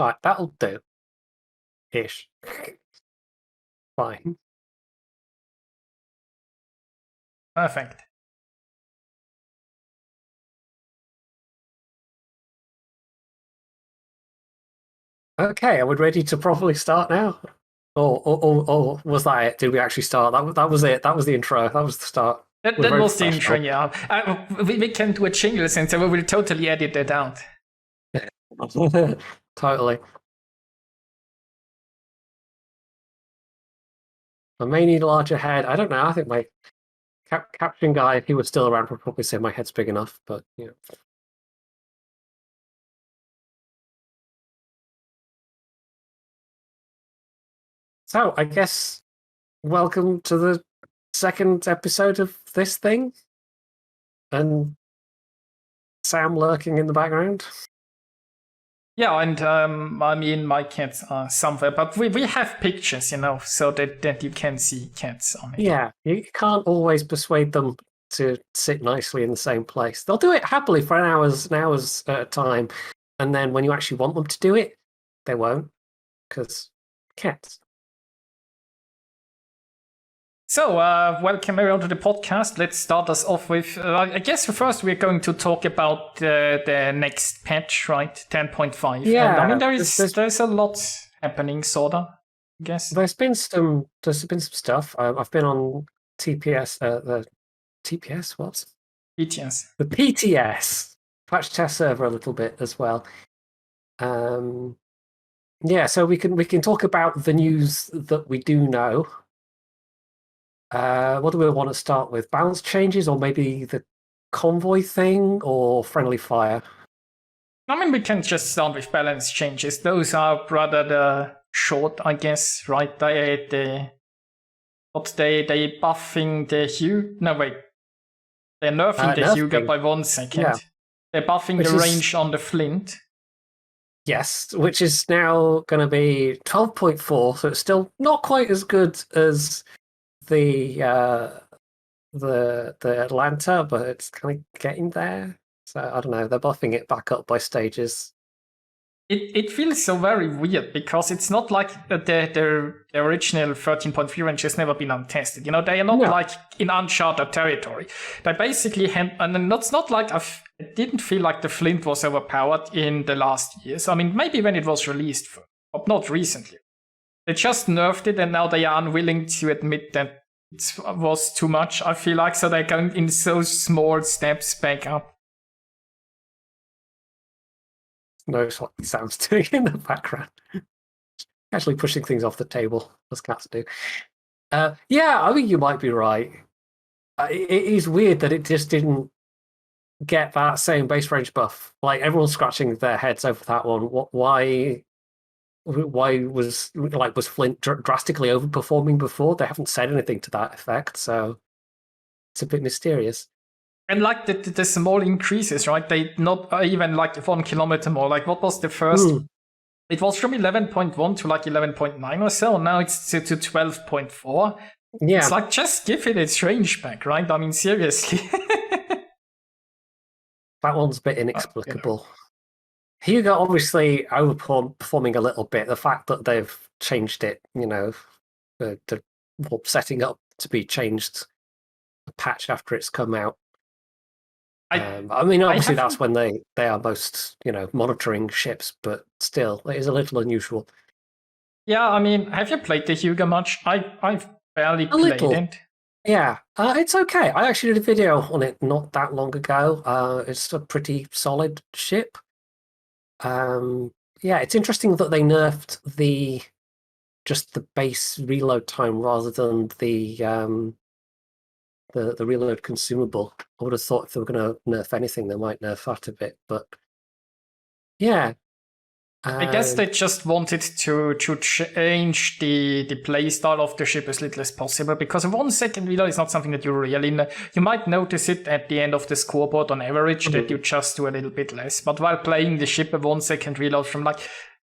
Right, that'll do. Ish. Fine. Perfect. Okay, are we ready to properly start now? Or was that it? Did we actually start? That was it. That was the intro. That was the start. That We're very was the intro, professional. yeah. We can do a jingle since we will totally edit that out. Totally. I may need a larger head. I don't know. I think my caption guy, if he was still around, would probably say my head's big enough. But you know. So I guess welcome to the second episode of this thing, and Sam lurking in the background. Yeah, and I mean, my cats are somewhere, but we have pictures, so that you can see cats on it. Yeah, you can't always persuade them to sit nicely in the same place. They'll do it happily for hours and hours at a time, and then when you actually want them to do it, they won't, because cats. So, welcome everyone to the podcast. Let's start us off with, I guess first we're going to talk about the next patch, right? 10.5. Yeah, and, I mean, there's a lot happening, sorta, I guess. There's been some stuff. I've been on TPS, the TPS, what? PTS. The PTS patch test server a little bit as well. Yeah, so we can talk about the news that we do know. What do we want to start with? Balance changes, or maybe the convoy thing, or friendly fire? I mean, we can just start with balance changes. Those are rather short, I guess, right? They buffing the hue? No, wait. They're nerfing the Huger by 1 second. Yeah. They're buffing the range on the Flint. Yes, which is now going to be 12.4, so it's still not quite as good as the Atlanta, but it's kind of getting there. So I don't know. They're buffing it back up by stages. It feels so very weird because it's not like the original 13.3 range has never been untested. They are not like in uncharted territory. They basically and it's not like it didn't feel like the Flint was overpowered in the last years. I mean, maybe when it was released, but not recently. They just nerfed it, and now they are unwilling to admit that it was too much, I feel like, so they're going in so small steps back up. Knows what Sam's doing in the background. Actually pushing things off the table, as cats do. Yeah, I think you might be right. It is weird that it just didn't get that same base range buff. Like, everyone's scratching their heads over that one. Why was Flint drastically overperforming before? They haven't said anything to that effect, so it's a bit mysterious. And like the small increases, right? They not even like 1 kilometer more. Like, what was the first? It was from 11.1 to like 11.9 or so. Now it's to 12.4. Yeah. It's like, just give it its range back, right? I mean, seriously. That one's a bit inexplicable. Hugo obviously overperforming a little bit. The fact that they've changed it, the setting up to be changed a patch after it's come out. I mean, obviously that's when they are most, monitoring ships, but still, it is a little unusual. Yeah, I mean, have you played the Hugo much? I've barely played it. Yeah, it's okay. I actually did a video on it not that long ago. It's a pretty solid ship. Yeah, it's interesting that they nerfed just the base reload time rather than the reload consumable. I would have thought if they were going to nerf anything, they might nerf that a bit, but yeah. I guess they just wanted to change the playstyle of the ship as little as possible, because a 1 second reload is not something that you really know. You might notice it at the end of the scoreboard on average, that you just do a little bit less. But while playing the ship, a 1 second reload from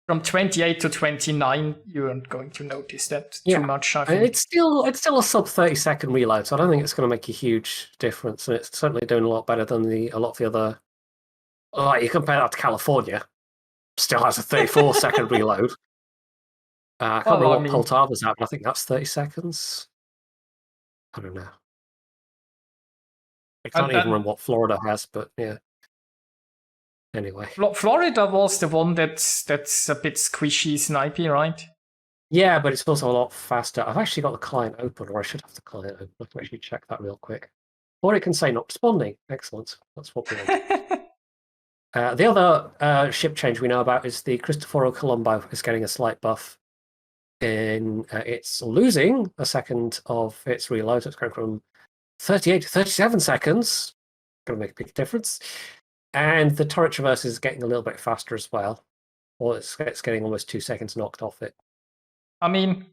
28 to 29, you aren't going to notice that too much, I think. It's still a sub 30-second reload, so I don't think it's going to make a huge difference, and it's certainly doing a lot better than a lot of the other. Like, you compare that to California, still has a 34-second reload. I can't remember what Poltava's at, but I think that's 30 seconds. I don't know. I can't even remember what Florida has, but yeah. Anyway. Florida was the one that's a bit squishy, snipey, right? Yeah, but it's also a lot faster. I've actually got the client open, or I should have the client open. Let me actually check that real quick. Or it can say not responding. Excellent. That's what we want. The other ship change we know about is the Cristoforo Colombo is getting a slight buff. It's losing a second of its reload. It's going from 38 to 37 seconds. Going to make a big difference. And the turret traverse is getting a little bit faster as well. Or it's getting almost 2 seconds knocked off it. I mean,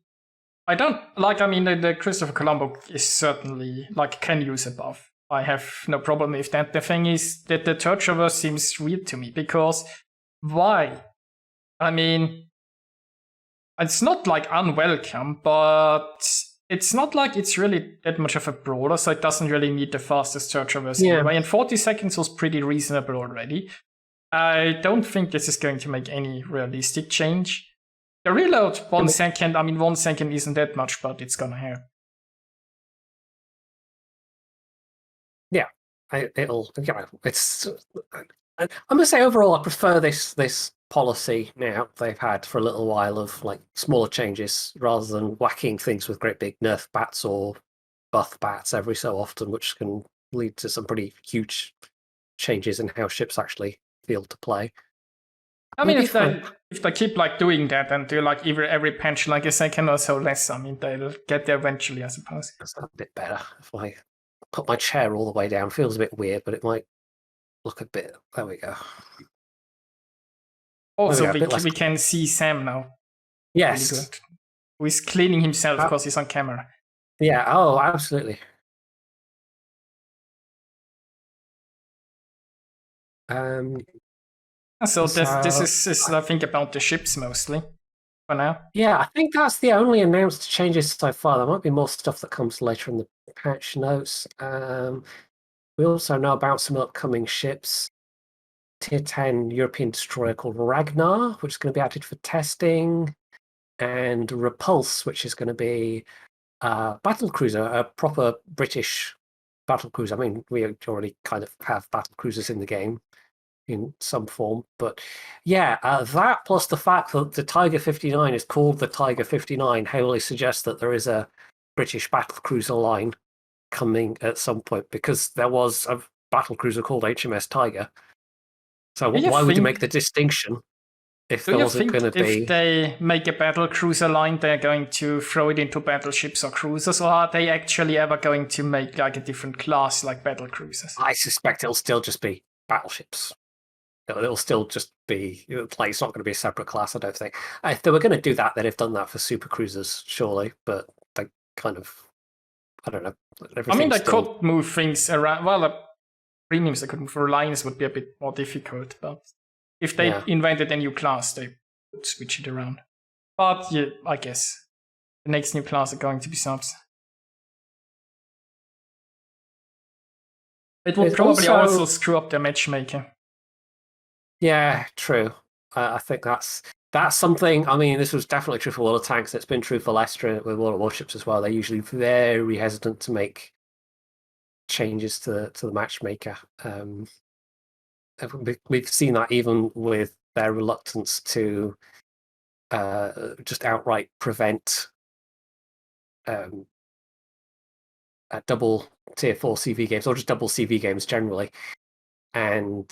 I don't like. I mean, the Christopher Colombo is certainly like can use a buff. I have no problem with that. The thing is that the turret traverse seems weird to me because why? I mean, it's not like unwelcome, but it's not like it's really that much of a brawler, so it doesn't really need the fastest turret traverse anyway. And 40 seconds was pretty reasonable already. I don't think this is going to make any realistic change. The reload, 1 second, I mean, 1 second isn't that much, but it's gonna help. Yeah, it's. I'm gonna say overall, I prefer this policy now they've had for a little while of like smaller changes rather than whacking things with great big nerf bats or buff bats every so often, which can lead to some pretty huge changes in how ships actually feel to play. I mean, if they keep like doing that and do like every patch like a second or so less, I mean, they'll get there eventually, I suppose. That's a bit better. If I put my chair all the way down, feels a bit weird, but it might look a bit. There we go. Also, we can see Sam now. Yes. Really good. Who is cleaning himself because he's on camera. Yeah, oh, absolutely. So this is I think about the ships mostly for now. Yeah, I think that's the only announced changes so far. There might be more stuff that comes later in the patch notes. We also know about some upcoming ships. Tier 10 European destroyer called Ragnar, which is going to be added for testing, and Repulse, which is going to be a battle cruiser, a proper British battle cruiser. I mean, we already kind of have battle cruisers in the game in some form, but yeah, that plus the fact that the Tiger 59 is called the Tiger 59 heavily suggests that there is a British battle cruiser line coming at some point, because there was a battle cruiser called HMS Tiger. So why would you make the distinction if there wasn't going to be? If they make a battle cruiser line, they're going to throw it into battleships or cruisers, or are they actually ever going to make like a different class like battle cruisers? I suspect it'll still just be battleships. It'll still just be, like, it's not going to be a separate class, I don't think. If they were going to do that, they'd have done that for super cruisers, surely, but they kind of, I don't know. I mean, they could move things around. Well, premiums they could move for lines would be a bit more difficult, but if they invented a new class, they would switch it around. But yeah, I guess the next new class are going to be subs. It would probably also screw up their matchmaking. Yeah, true. I think that's something. I mean, this was definitely true for World of Tanks. It's been true for Leicester with World of Warships as well. They're usually very hesitant to make changes to the matchmaker. We've seen that even with their reluctance to just outright prevent double tier 4 CV games, or just double CV games generally, and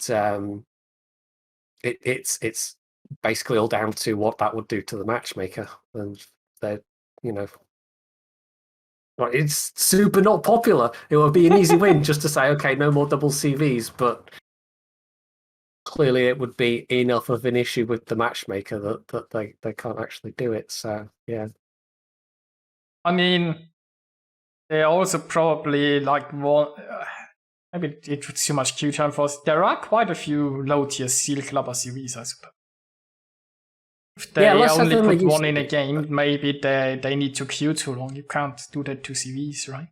it's basically all down to what that would do to the matchmaker, and they're, it's super not popular. It would be an easy win just to say, okay, no more double CVs, but clearly it would be enough of an issue with the matchmaker that they can't actually do it. So yeah, I mean, they also probably like maybe it was too much Q time for us. There are quite a few low tier Seal Clubber CVs, I suppose. If they only put one in a game, maybe they need to queue too long. You can't do that to CVs, right?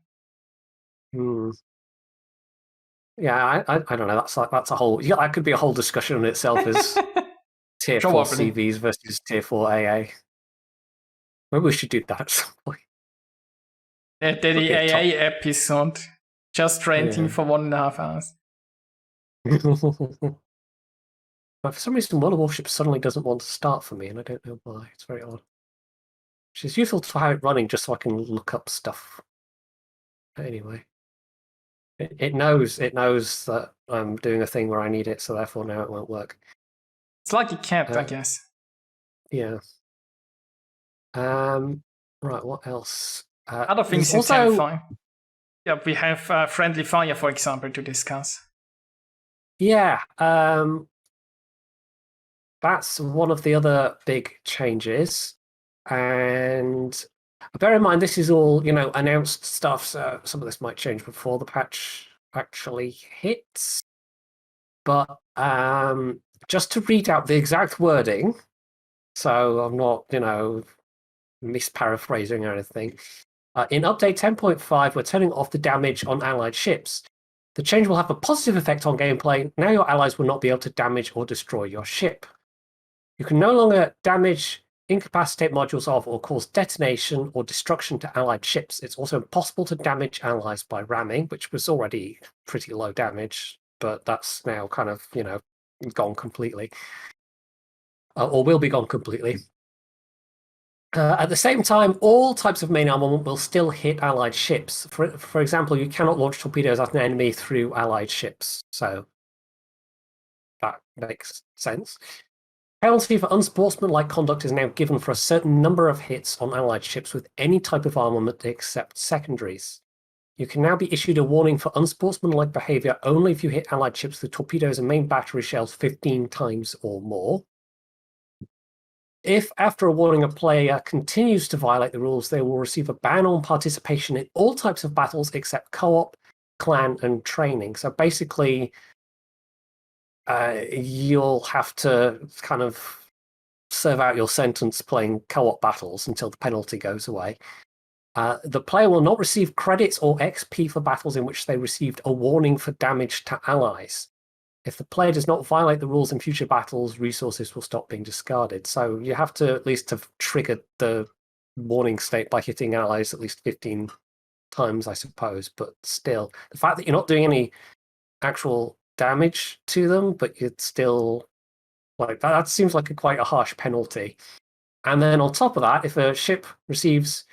Yeah, I don't know. That's a whole. Yeah, that could be a whole discussion in itself. Is tier 4 Probably. CVs versus tier 4 AA. Maybe we should do that at some point. The AA episode. Just ranting for 1.5 hours. But for some reason, World of Warships suddenly doesn't want to start for me, and I don't know why. It's very odd. Which is useful to have it running just so I can look up stuff. But anyway. It knows that I'm doing a thing where I need it, so therefore now it won't work. It's like a cat, I guess. Yeah. Right, what else? Other things you can find. Yeah, we have friendly fire, for example, to discuss. Yeah, that's one of the other big changes. And bear in mind, this is all, announced stuff, so some of this might change before the patch actually hits. But just to read out the exact wording, so I'm not, misparaphrasing or anything. In update 10.5, we're turning off the damage on allied ships. The change will have a positive effect on gameplay. Now your allies will not be able to damage or destroy your ship. You can no longer damage, incapacitate modules of, or cause detonation or destruction to allied ships. It's also impossible to damage allies by ramming, which was already pretty low damage, but that's now kind of, gone completely. Or will be gone completely. At the same time, all types of main armament will still hit allied ships. For example, you cannot launch torpedoes at an enemy through allied ships. So that makes sense. Penalty for unsportsmanlike conduct is now given for a certain number of hits on allied ships with any type of armament except secondaries. You can now be issued a warning for unsportsmanlike behavior only if you hit allied ships with torpedoes and main battery shells 15 times or more. If, after a warning, a player continues to violate the rules, they will receive a ban on participation in all types of battles except co-op, clan, and training. So basically, you'll have to kind of serve out your sentence playing co-op battles until the penalty goes away. The player will not receive credits or XP for battles in which they received a warning for damage to allies. If the player does not violate the rules in future battles, resources will stop being discarded. So you have to at least have triggered the warning state by hitting allies at least 15 times, I suppose. But still, the fact that you're not doing any actual damage to them, but you're still like that seems like quite a harsh penalty. And then on top of that, if a ship receives,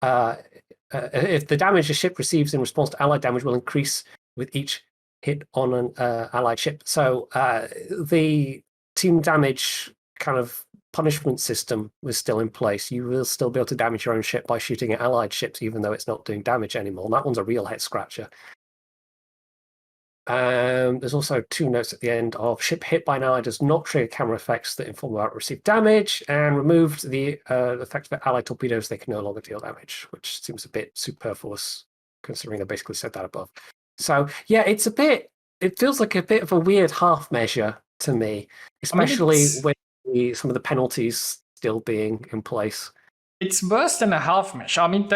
if the damage a ship receives in response to allied damage will increase with each hit on an allied ship. So the team damage kind of punishment system was still in place. You will still be able to damage your own ship by shooting at allied ships, even though it's not doing damage anymore. And that one's a real head scratcher. There's also 2 notes at the end of ship hit by an ally does not trigger camera effects that inform about received damage, and removed the effect of allied torpedoes, they can no longer deal damage, which seems a bit superfluous considering I basically said that above. So yeah, it feels like a bit of a weird half measure to me, especially with some of the penalties still being in place. It's worse than a half measure. I mean,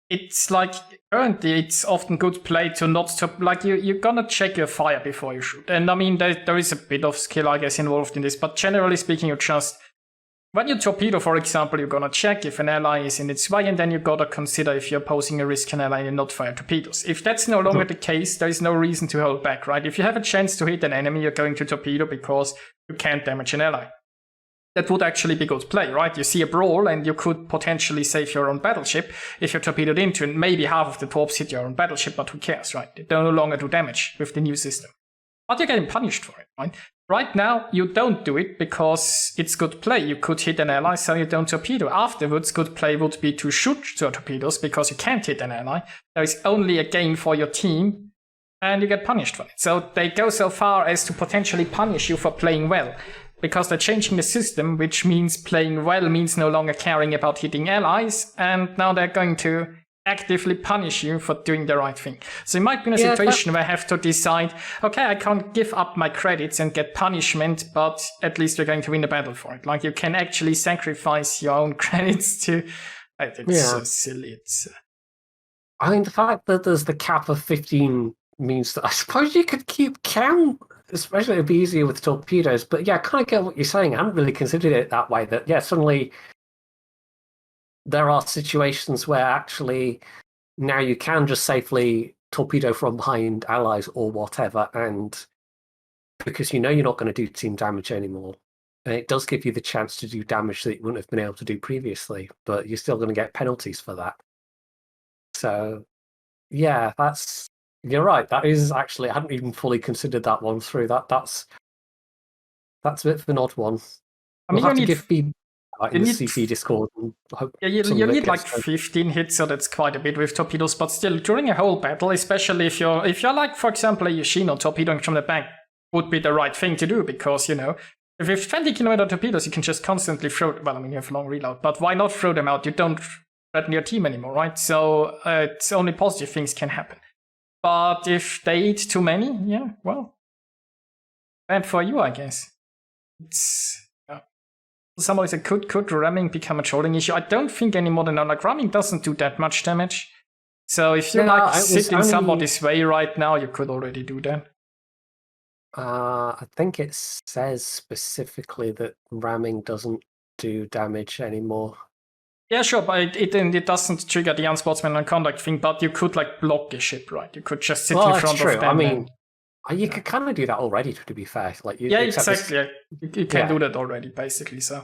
it's like currently it's often good play to not stop. Like you're gonna check your fire before you shoot, and I mean there is a bit of skill, I guess, involved in this. But generally speaking, you just when you torpedo, for example, you're gonna check if an ally is in its way, and then you gotta consider if you're posing a risk an ally and not fire torpedoes. If that's no longer the case, there is no reason to hold back, right? If you have a chance to hit an enemy, you're going to torpedo because you can't damage an ally. That would actually be good play, right? You see a brawl and you could potentially save your own battleship if you're torpedoed into, and maybe half of the torps hit your own battleship, but who cares, right? They no longer do damage with the new system. But you're getting punished for it, right? Right now, you don't do it because it's good play. You could hit an ally, so you don't torpedo. Afterwards, good play would be to shoot your torpedoes because you can't hit an ally. There is only a gain for your team, and you get punished for it. So they go so far as to potentially punish you for playing well, because they're changing the system, which means playing well means no longer caring about hitting allies, and now they're going to actively punish you for doing the right thing. So you might be in a situation where I have to decide, okay, I can't give up my credits and get punishment, but at least we're going to win the battle for it. Like you can actually sacrifice your own credits to... It's so silly. I mean, the fact that there's the cap of 15 means that I suppose you could keep count especially it'd be easier with torpedoes. But yeah, I kind of get what you're saying. I haven't really considered it that way. That yeah, suddenly there are situations where actually now you can just safely torpedo from behind allies or whatever, and because you know you're not going to do team damage anymore. And it does give you the chance to do damage that you wouldn't have been able to do previously, but you're still going to get penalties for that. So, yeah, you're right. That is actually, I hadn't even fully considered that one through. That's a bit of an odd one. I mean, We'll have you to need give feedback in the need CP Discord and hope yeah, you some of it need like gets done. 15 hits, so that's quite a bit with torpedoes. But still, during a whole battle, especially if you're like, for example, a Yoshino torpedoing from the back, would be the right thing to do because if you have 20-kilometer torpedoes, you can just constantly throw. Well, I mean, you have a long reload, but why not throw them out? You don't threaten your team anymore, right? So it's only positive things can happen. But if they eat too many, yeah, well, bad for you, I guess. It's somebody said, could ramming become a trolling issue? I don't think any more than now. Like, ramming doesn't do that much damage. So if you sit in somebody's way right now, you could already do that. I think it says specifically that ramming doesn't do damage anymore. Yeah, sure, but it doesn't trigger the unsportsmanlike conduct thing, but you could like block a ship, right? You could just sit in front of them. I mean, you could kind of do that already, to be fair. Like, yeah, exactly. You can do that already, basically. So.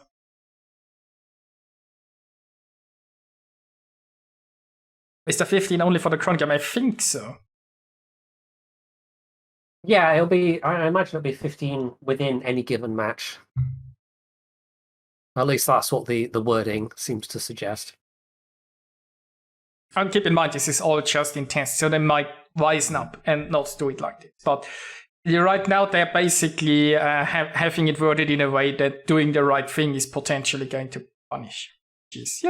Is the 15 only for the cron game? I think so. Yeah, it'll be. I imagine it'll be 15 within any given match. At least that's what the wording seems to suggest. And keep in mind, this is all just in test, so they might wisen up and not do it like this. But right now, they're basically having it worded in a way that doing the right thing is potentially going to punish. Jeez,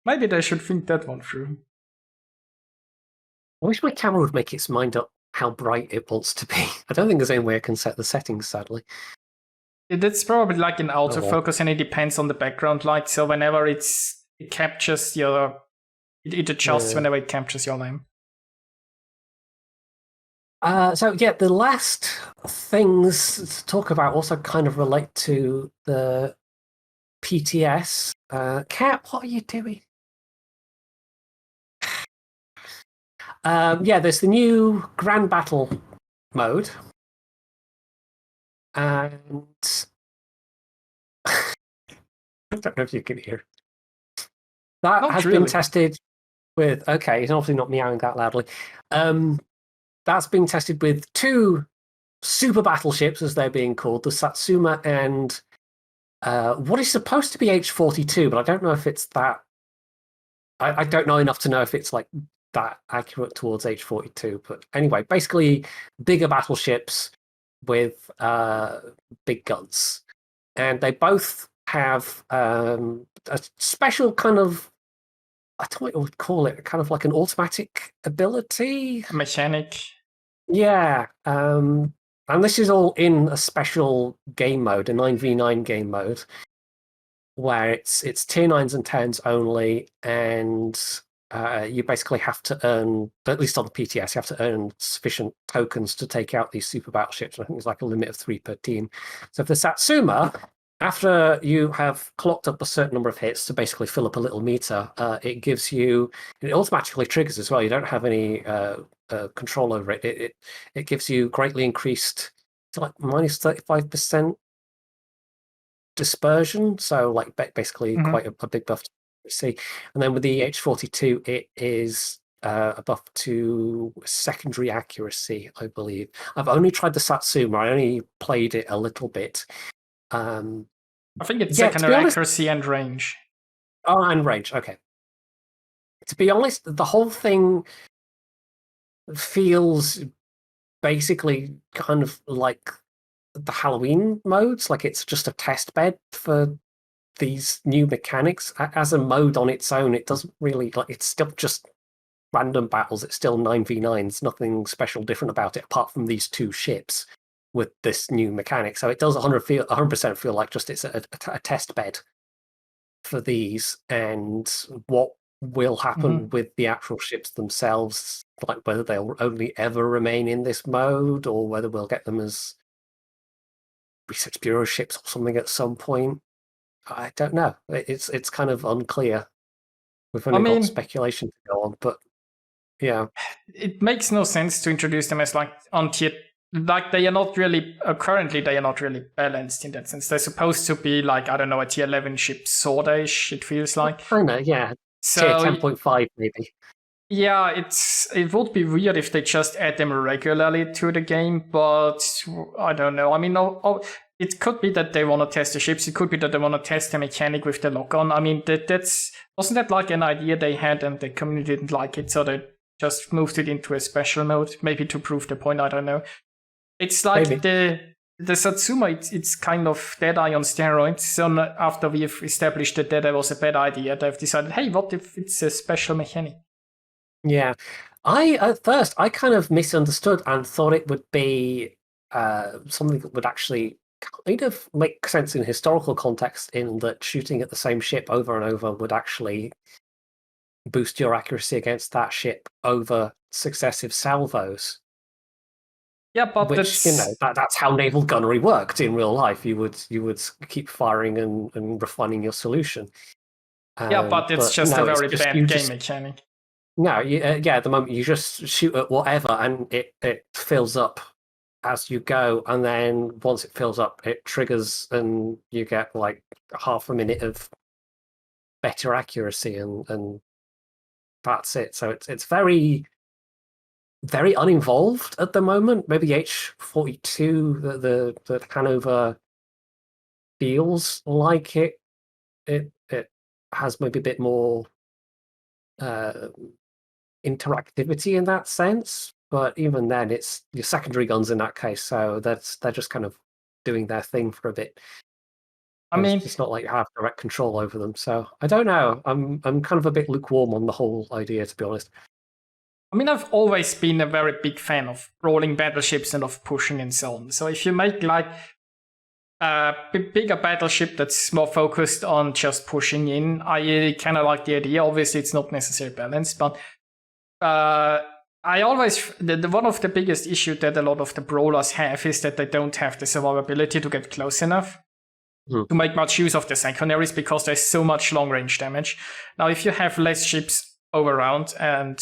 Maybe they should think that one through. I wish my camera would make its mind up how bright it wants to be. I don't think there's any way I can set the settings, sadly. It's probably like an autofocus, and it depends on the background light. So whenever it captures it adjusts whenever it captures your name. So yeah, the last things to talk about also kind of relate to the PTS. Cap, what are you doing? There's the new Grand Battle mode. And I don't know if you can hear. That has been tested with, okay, he's obviously not meowing that loudly. That's been tested with 2 super battleships, as they're being called, the Satsuma and what is supposed to be H-42, but I don't know if it's that. I don't know enough to know if it's like that accurate towards H-42. But anyway, basically bigger battleships with big guns. And they both have a special kind of, I don't know what I would call it, kind of like an automatic ability. Mechanic. Yeah. And this is all in a special game mode, a 9v9 game mode, where it's tier 9s and 10s only, and you basically have to earn, at least on the PTS, you have to earn sufficient tokens to take out these super battleships. I think there's like a limit of 3 per team. So if the Satsuma, after you have clocked up a certain number of hits to basically fill up a little meter, it gives you, it automatically triggers as well. You don't have any control over it. It gives you greatly increased, to like minus 35% dispersion. So like basically quite a big buff to see. And then with the H-42, it is a buff to secondary accuracy, I believe. I've only tried the Satsuma. I only played it a little bit. I think it's secondary accuracy and range. Oh, and range. Okay. To be honest, the whole thing feels basically kind of like the Halloween modes. Like it's just a test bed for these new mechanics. As a mode on its own, it doesn't really, like, it's still just random battles. It's still 9v9s. Nothing special different about it apart from these 2 ships with this new mechanic. So it does 100% feel like just it's a test bed for these. And what will happen with the actual ships themselves, like whether they'll only ever remain in this mode or whether we'll get them as research bureau ships or something at some point. I don't know. It's kind of unclear. We've only got speculation to go on, but yeah. It makes no sense to introduce them as like on tier. Like they are not really currently they are not really balanced in that sense. They're supposed to be like, I don't know, a tier 11 ship sorta-ish, it feels like. I know, yeah. So tier 10.5 maybe. Yeah, it would be weird if they just add them regularly to the game, but I don't know. I mean, it could be that they want to test the ships. It could be that they want to test the mechanic with the lock-on. I mean, wasn't that like an idea they had and the community didn't like it, so they just moved it into a special mode, maybe to prove the point. I don't know. It's like maybe. The Satsuma, it's kind of Deadeye on steroids. So after we've established that Deadeye was a bad idea, they've decided, hey, what if it's a special mechanic? Yeah. At first, I kind of misunderstood and thought it would be something that would actually kind of make sense in historical context, in that shooting at the same ship over and over would actually boost your accuracy against that ship over successive salvos. Yeah, but that's how naval gunnery worked in real life. You would keep firing and refining your solution. But it's just a very bad game mechanic. No, at the moment you just shoot at whatever and it fills up as you go, and then once it fills up, it triggers and you get like half a minute of better accuracy, and that's it. So it's very, very uninvolved at the moment. Maybe H.2, the Hanover feels like it has maybe a bit more interactivity in that sense, but even then it's your secondary guns in that case, so they're just kind of doing their thing for a bit. I mean, it's not like you have direct control over them, so I don't know. I'm kind of a bit lukewarm on the whole idea, to be honest. I mean, I've always been a very big fan of rolling battleships and of pushing and so on. So if you make like a bigger battleship that's more focused on just pushing in, I kind of like the idea. Obviously, it's not necessarily balanced, but I always one of the biggest issues that a lot of the brawlers have is that they don't have the survivability to get close enough to make much use of the secondaries, because there's so much long range damage. Now, if you have less ships all around and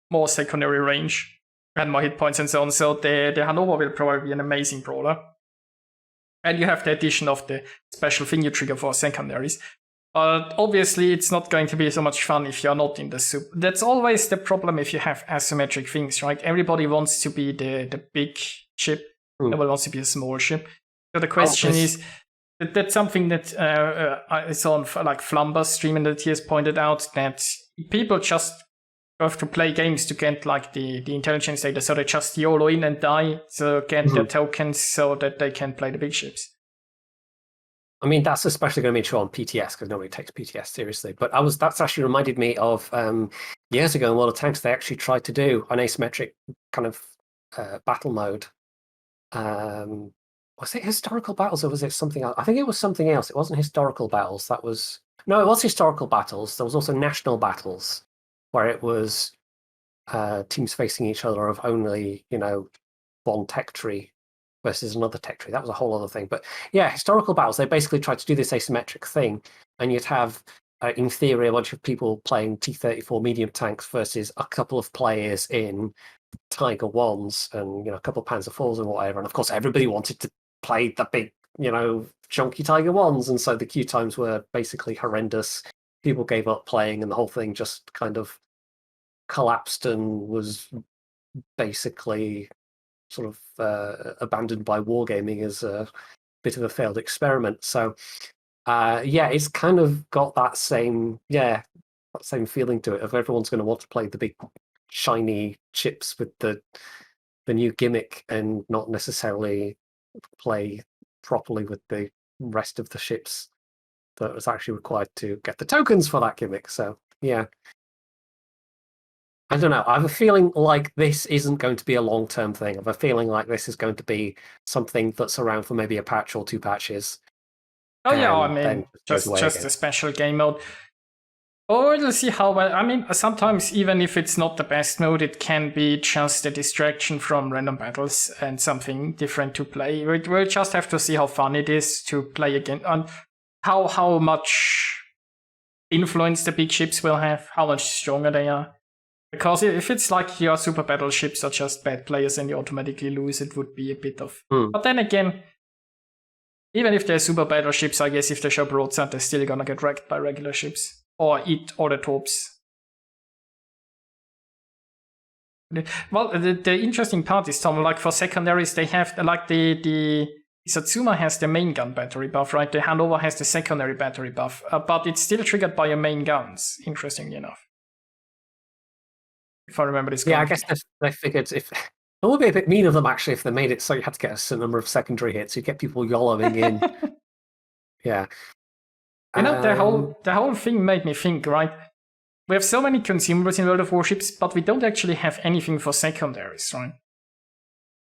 more secondary range and more hit points and so on, so the Hanover will probably be an amazing brawler. And you have the addition of the special thing you trigger for secondaries. But obviously, it's not going to be so much fun if you're not in the soup. That's always the problem if you have asymmetric things, right? Everybody wants to be the big ship. Nobody wants to be a small ship. So the question is, that's something that I saw on like Flumber's stream and that he has pointed out, that people just have to play games to get like the intelligence data, so they just YOLO in and die, so get their tokens so that they can play the big ships. I mean, that's especially going to be true on PTS, because nobody takes PTS seriously. But that's actually reminded me of years ago in World of Tanks, they actually tried to do an asymmetric kind of battle mode. Was it historical battles or was it something else? I think it was something else. It wasn't historical battles. It was historical battles. There was also national battles, where it was teams facing each other of only, one tech tree versus another tech tree. That was a whole other thing. But yeah, historical battles, they basically tried to do this asymmetric thing, and you'd have, in theory, a bunch of people playing T-34 medium tanks versus a couple of players in Tiger 1s and a couple of Panzer 4s and whatever. And of course, everybody wanted to play the big, chunky Tiger 1s, and so the queue times were basically horrendous. People gave up playing, and the whole thing just kind of collapsed and was basically sort of abandoned by wargaming as a bit of a failed experiment. So it's kind of got that same feeling to it, of everyone's going to want to play the big shiny chips with the new gimmick and not necessarily play properly with the rest of the ships that was actually required to get the tokens for that gimmick. So yeah, I don't know. I have a feeling like this isn't going to be a long-term thing. I have a feeling like this is going to be something that's around for maybe a patch or 2 patches. Oh yeah, I mean, just a special game mode. Or we'll see how well. I mean, sometimes even if it's not the best mode, it can be just a distraction from random battles and something different to play. We'll just have to see how fun it is to play again, and how much influence the big ships will have, how much stronger they are. Because if it's like your super battleships are just bad players and you automatically lose, it would be a bit of. But then again, even if they're super battleships, I guess if they show broadside, they're still gonna get wrecked by regular ships. Or eat all the torps. Well, the interesting part is, Tom, like for secondaries, they have, like the Satsuma has the main gun battery buff, right? The Hanover has the secondary battery buff, but it's still triggered by your main guns, interestingly enough. If I remember this correctly. Yeah, I guess they figured if... It would be a bit mean of them, actually, if they made it so you had to get a certain number of secondary hits. You'd get people YOLOing in. Yeah. You know, the whole thing made me think, right? We have so many consumables in World of Warships, but we don't actually have anything for secondaries, right?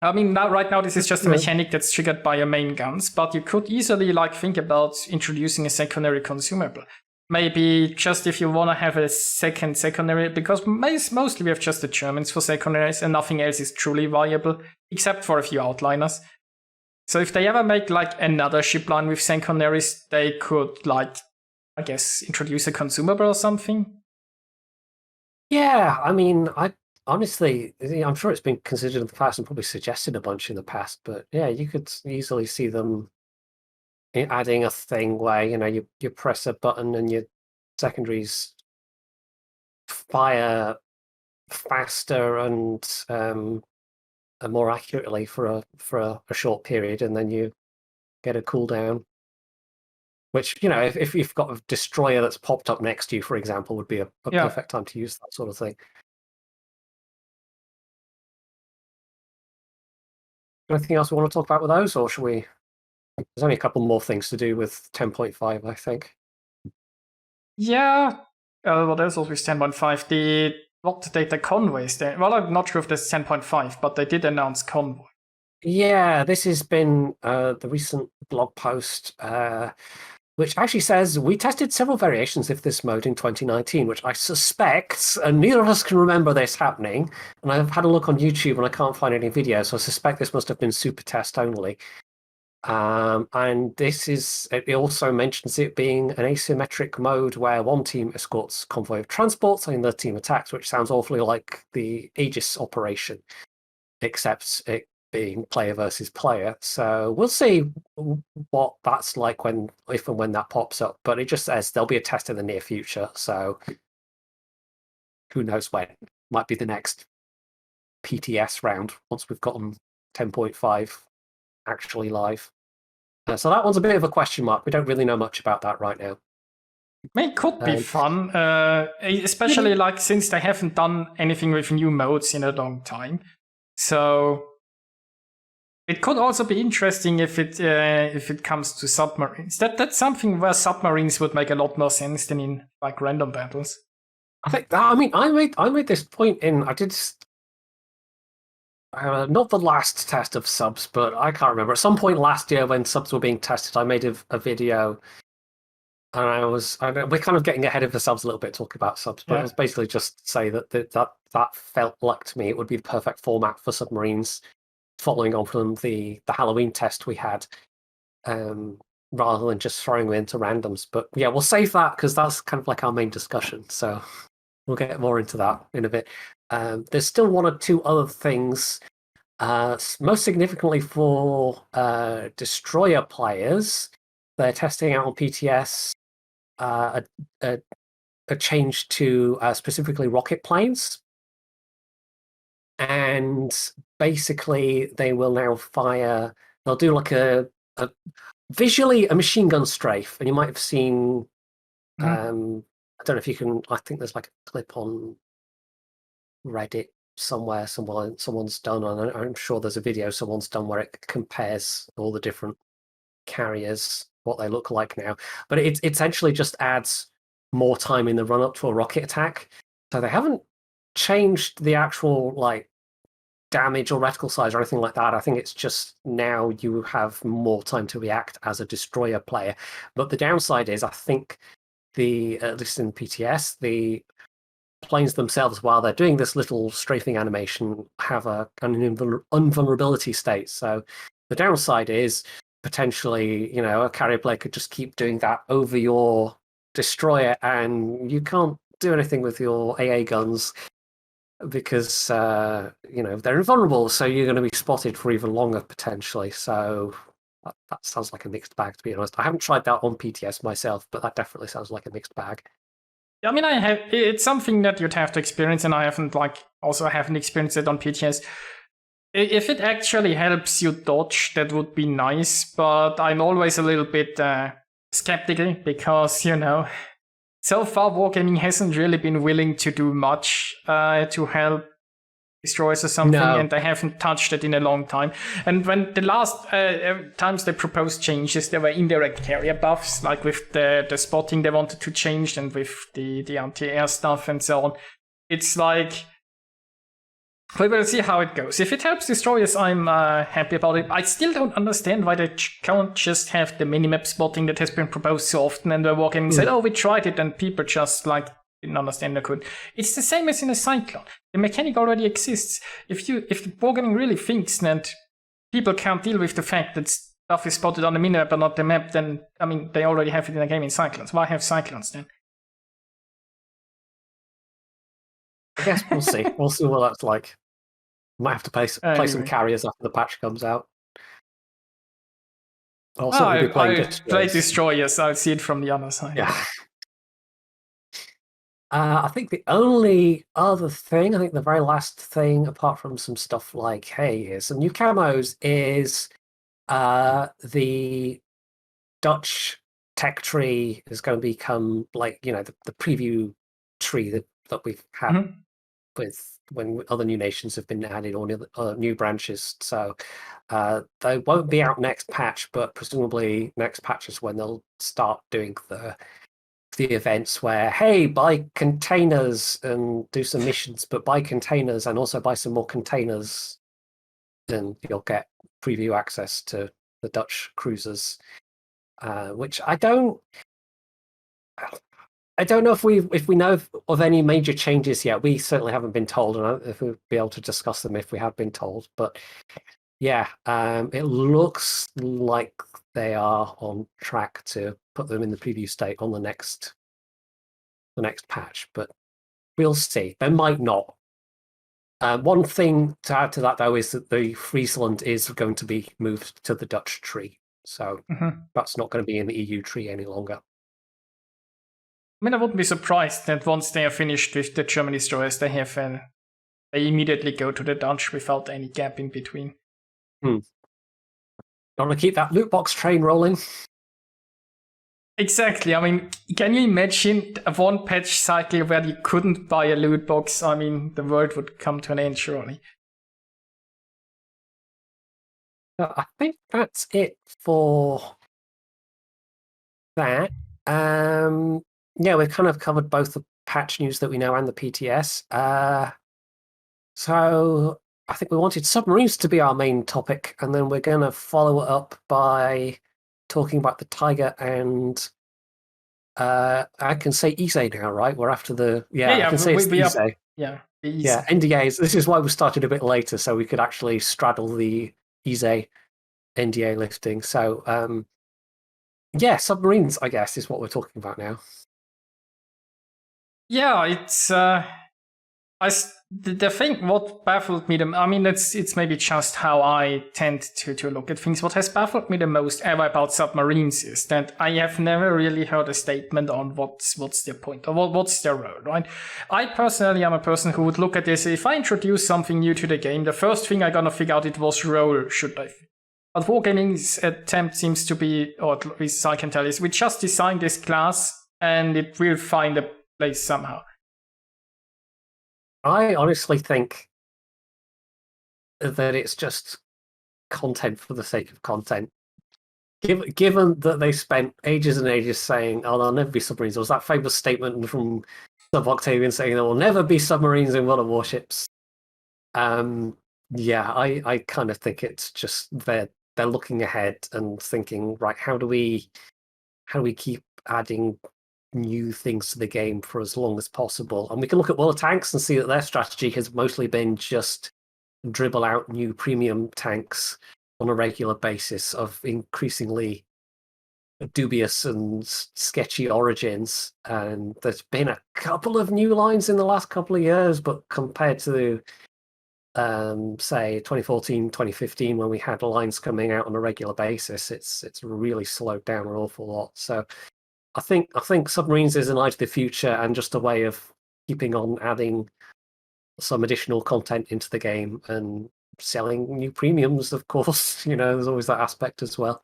I mean, right now this is just a mechanic that's triggered by your main guns, but you could easily like think about introducing a secondary consumable. Maybe just if you want to have a secondary, because mostly we have just the Germans for secondaries and nothing else is truly viable, except for a few outliners. So if they ever make like another ship line with secondaries, they could like, I guess, introduce a consumable or something. Yeah, I mean, honestly, I'm sure it's been considered in the past and probably suggested a bunch in the past, but yeah, you could easily see them adding a thing where, you know, you press a button and your secondaries fire faster and more accurately for a short period, and then you get a cooldown. Which, you know, if you've got a destroyer that's popped up next to you, for example, would be a perfect time to use that sort of thing. Anything else we want to talk about with those, or should we? There's only a couple more things to do with 10.5, I think. Yeah. What else was with 10.5? The convoys there. Well, I'm not sure if there's 10.5, but they did announce convoy. Yeah, this has been the recent blog post, which actually says we tested several variations of this mode in 2019, which I suspect, and neither of us can remember this happening, and I've had a look on YouTube and I can't find any videos, so I suspect this must have been super test only. And this is, it also mentions it being an asymmetric mode where one team escorts convoy of transports and the other team attacks, which sounds awfully like the Aegis operation, except it being player versus player. So we'll see what that's like if and when that pops up. But it just says there'll be a test in the near future. So who knows when? Might be the next PTS round once we've gotten 10.5 actually live. So that one's a bit of a question mark. We don't really know much about that right now. It could be fun, especially like since they haven't done anything with new modes in a long time. So it could also be interesting if it comes to submarines. That's something where submarines would make a lot more sense than in like random battles. I mean, I made this point I did. Not the last test of subs, but I can't remember. At some point last year when subs were being tested, I made a video, and we're kind of getting ahead of the subs a little bit, talking about subs, but it was basically just to say that felt like to me it would be the perfect format for submarines, following on from the Halloween test we had, rather than just throwing them into randoms. But yeah, we'll save that because that's kind of like our main discussion. So we'll get more into that in a bit. There's still one or two other things, most significantly for destroyer players. They're testing out on PTS a change to specifically rocket planes. And basically they will now they'll do like visually a machine gun strafe. And you might have seen, I don't know if you can, I think there's like a clip on Reddit somewhere someone's done, and I'm sure there's a video someone's done where it compares all the different carriers, what they look like now. But it essentially just adds more time in the run up to a rocket attack. So they haven't changed the actual like damage or reticle size or anything like that. I think it's just now you have more time to react as a destroyer player. But the downside is, I think at least in PTS, the planes themselves, while they're doing this little strafing animation, have an invulnerability state. So the downside is potentially, a carrier blade could just keep doing that over your destroyer, and you can't do anything with your AA guns because they're invulnerable. So you're going to be spotted for even longer potentially. So that sounds like a mixed bag, to be honest. I haven't tried that on PTS myself, but that definitely sounds like a mixed bag. I mean, it's something that you'd have to experience, and I haven't experienced it on PTS. If it actually helps you dodge, that would be nice, but I'm always a little bit skeptical because, so far Wargaming hasn't really been willing to do much to help destroyers or something, and they haven't touched it in a long time. And when the last times they proposed changes, there were indirect carrier buffs, like with the spotting they wanted to change, and with the anti-air stuff and so on. It's like, we will see how it goes. If it helps destroyers, I'm happy about it. I still don't understand why they can't just have the minimap spotting that has been proposed so often, and where Wargaming said, we tried it, and people just didn't understand they could. It's the same as in a Cyclone. The mechanic already exists. If the Wargaming really thinks that people can't deal with the fact that stuff is spotted on the minimap but not the map, then, they already have it in a game in Cyclones. Why have Cyclones then? I guess we'll see. We'll see what that's like. Might have to play some carriers after the patch comes out. I play destroyers. I'll see it from the other side. Yeah. I think the only other thing, the very last thing, apart from some stuff like, hey, here's some new camos, is the Dutch tech tree is going to become the preview tree that we've had with when other new nations have been added or new branches. So they won't be out next patch, but presumably next patch is when they'll start doing the events where, hey, buy containers and do some missions, but buy containers and also buy some more containers, then you'll get preview access to the Dutch cruisers, which I don't know if we know of any major changes yet. We certainly haven't been told, and if we'll be able to discuss them if we have been told. But yeah, it looks like they are on track to put them in the preview state on the next patch, but we'll see. They might not. One thing to add to that, though, is that the Friesland is going to be moved to the Dutch tree, so that's not going to be in the EU tree any longer. I wouldn't be surprised that once they are finished with the German destroyers, they immediately go to the Dutch without any gap in between. Want to keep that loot box train rolling? Exactly. Can you imagine a one patch cycle where you couldn't buy a loot box? The world would come to an end, surely. I think that's it for that. Yeah, we've kind of covered both the patch news that we know and the PTS. So I think we wanted submarines to be our main topic, and then we're going to follow it up by talking about the Tiger and I can say Ise now, right? We're after the I can say it's Ise. Yeah, NDAs. This is why we started a bit later, so we could actually straddle the Ise NDA lifting. So submarines, I guess, is what we're talking about now. Yeah, it's the thing. What baffled me it's maybe just how I tend to look at things. What has baffled me the most ever about submarines is that I have never really heard a statement on what's their point or what's their role, right? I personally am a person who would look at this. If I introduce something new to the game, the first thing I'm gonna figure out it was role should I. But Wargaming's attempt seems to be, or at least I can tell, is we just design this class and it will find a place somehow. I honestly think that it's just content for the sake of content. Given that they spent ages and ages saying, "Oh, there'll never be submarines," there was that famous statement from Sub-Octavian saying there will never be submarines in World of Warships. I kind of think it's just they're looking ahead and thinking, right, how do we keep adding new things to the game for as long as possible. And we can look at World of Tanks and see that their strategy has mostly been just dribble out new premium tanks on a regular basis of increasingly dubious and sketchy origins. And there's been a couple of new lines in the last couple of years, but compared to say 2014, 2015, when we had lines coming out on a regular basis, it's really slowed down an awful lot. So I think Submarines is an eye to the future and just a way of keeping on adding some additional content into the game and selling new premiums, of course. There's always that aspect as well.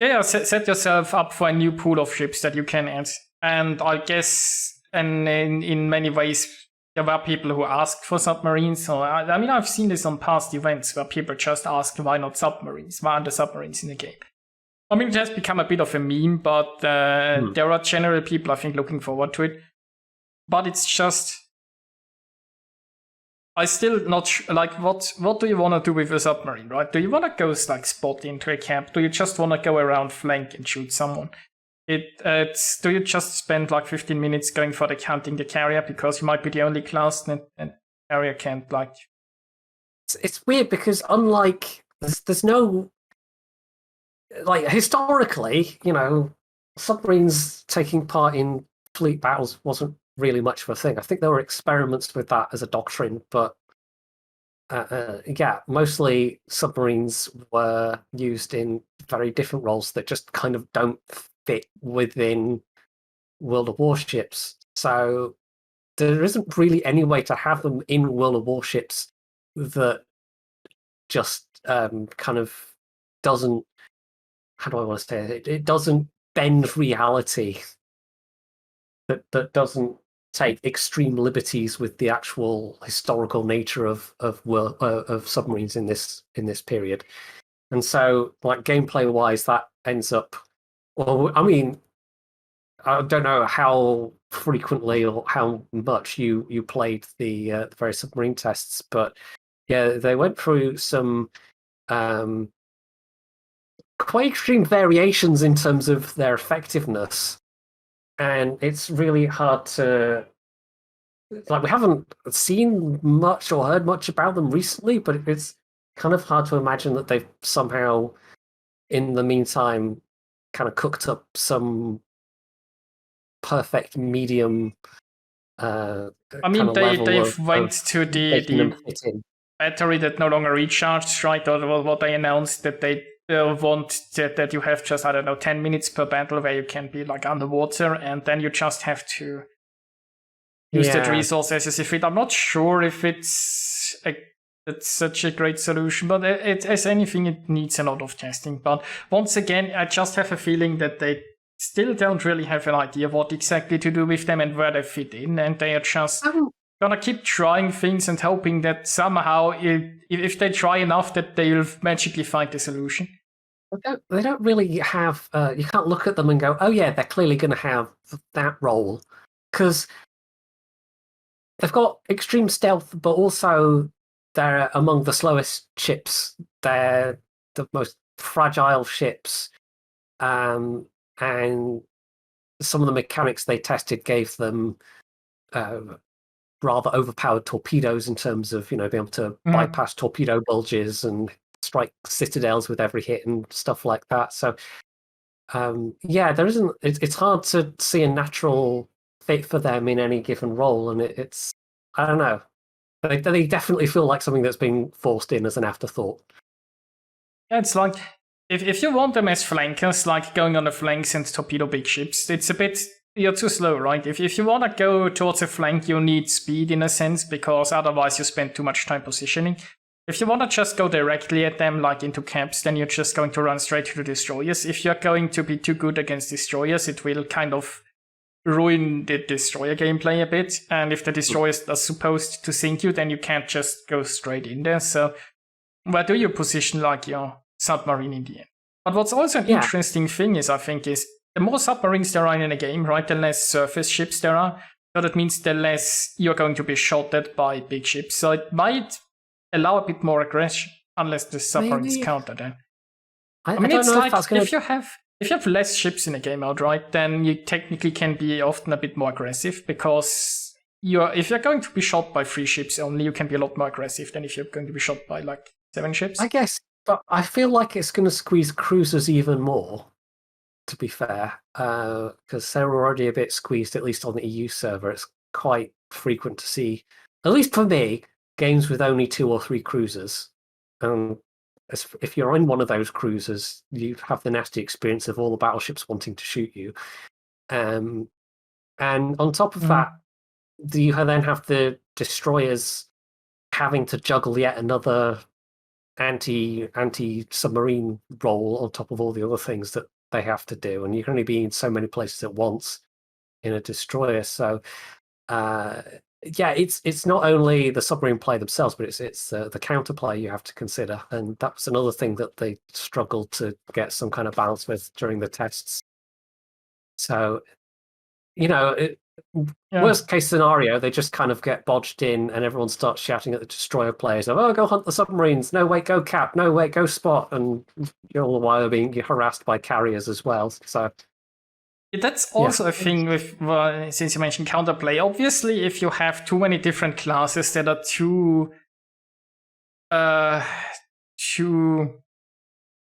Yeah, set yourself up for a new pool of ships that you can add. And I guess in many ways, there were people who asked for submarines. So I mean, I've seen this on past events where people just asked, why not submarines? Why aren't there submarines in the game? I mean, it has become a bit of a meme, but there are general people, I think, looking forward to it. But it's just, I still not like what do you want to do with a submarine, right? Do you want to go like spot into a camp? Do you just want to go around flank and shoot someone? Do you just spend like 15 minutes going for hunting the carrier because you might be the only class and carrier can't like? It's weird because unlike there's no. Like, historically, submarines taking part in fleet battles wasn't really much of a thing. I think there were experiments with that as a doctrine, but mostly submarines were used in very different roles that just kind of don't fit within World of Warships. So there isn't really any way to have them in World of Warships that just kind of doesn't. How do I want to say it? It doesn't bend reality. That doesn't take extreme liberties with the actual historical nature of submarines in this period. And so, like, gameplay wise, that ends up. Well, I mean, I don't know how frequently or how much you played the various submarine tests, but yeah, they went through some. Quite extreme variations in terms of their effectiveness, and it's really hard to we haven't seen much or heard much about them recently, but it's kind of hard to imagine that they've somehow in the meantime kind of cooked up some perfect medium I mean, they've went to the battery that no longer recharges, right? Or what they announced that they want that you have just, 10 minutes per battle where you can be like underwater, and then you just have to use that resource as if it. I'm not sure if it's such a great solution, but as anything, it needs a lot of testing. But once again, I just have a feeling that they still don't really have an idea what exactly to do with them and where they fit in, and they are just gonna keep trying things and hoping that somehow, if they try enough, that they'll magically find the solution. They don't really have. You can't look at them and go, "Oh yeah, they're clearly going to have that role," because they've got extreme stealth, but also they're among the slowest ships. They're the most fragile ships, and some of the mechanics they tested gave them rather overpowered torpedoes in terms of being able to bypass torpedo bulges and strike citadels with every hit and stuff like that. So there isn't. It's hard to see a natural fit for them in any given role, and it's I don't know. They definitely feel like something that's been forced in as an afterthought. Yeah, it's like if you want them as flankers, like going on the flanks and torpedo big ships, it's a bit. You're too slow, right? If you want to go towards a flank, you need speed in a sense, because otherwise you spend too much time positioning. If you want to just go directly at them, like into camps, then you're just going to run straight to the destroyers. If you're going to be too good against destroyers, it will kind of ruin the destroyer gameplay a bit. And if the destroyers are supposed to sink you, then you can't just go straight in there. So where do you position like your submarine in the end? But what's also an interesting thing is, I think, is the more submarines there are in a game, right, the less surface ships there are. So that means the less you're going to be shot at by big ships. So it might allow a bit more aggression, unless the submarines counter then. I mean, it's like if you have if you have less ships in a game mode, right, then you technically can be often a bit more aggressive, because if you're going to be shot by 3 ships only, you can be a lot more aggressive than if you're going to be shot by like 7 ships. I guess, but I feel like it's going to squeeze cruisers even more, to be fair, because they're already a bit squeezed, at least on the EU server. It's quite frequent to see, at least for me, games with only 2 or 3 cruisers. If you're in one of those cruisers, you have the nasty experience of all the battleships wanting to shoot you. And on top of that, you then have the destroyers having to juggle yet another anti-submarine role on top of all the other things that they have to do, and you can only be in so many places at once in a destroyer. So yeah, it's not only the submarine play themselves, but it's the counterplay you have to consider, and that's another thing that they struggled to get some kind of balance with during the tests. So, worst case scenario, they just kind of get bodged in, and everyone starts shouting at the destroyer players of, "Oh, go hunt the submarines! No, wait, go cap! No, wait, go spot!" And you're all the while being harassed by carriers as well. So. That's also a thing with, since you mentioned counterplay. Obviously, if you have too many different classes that are too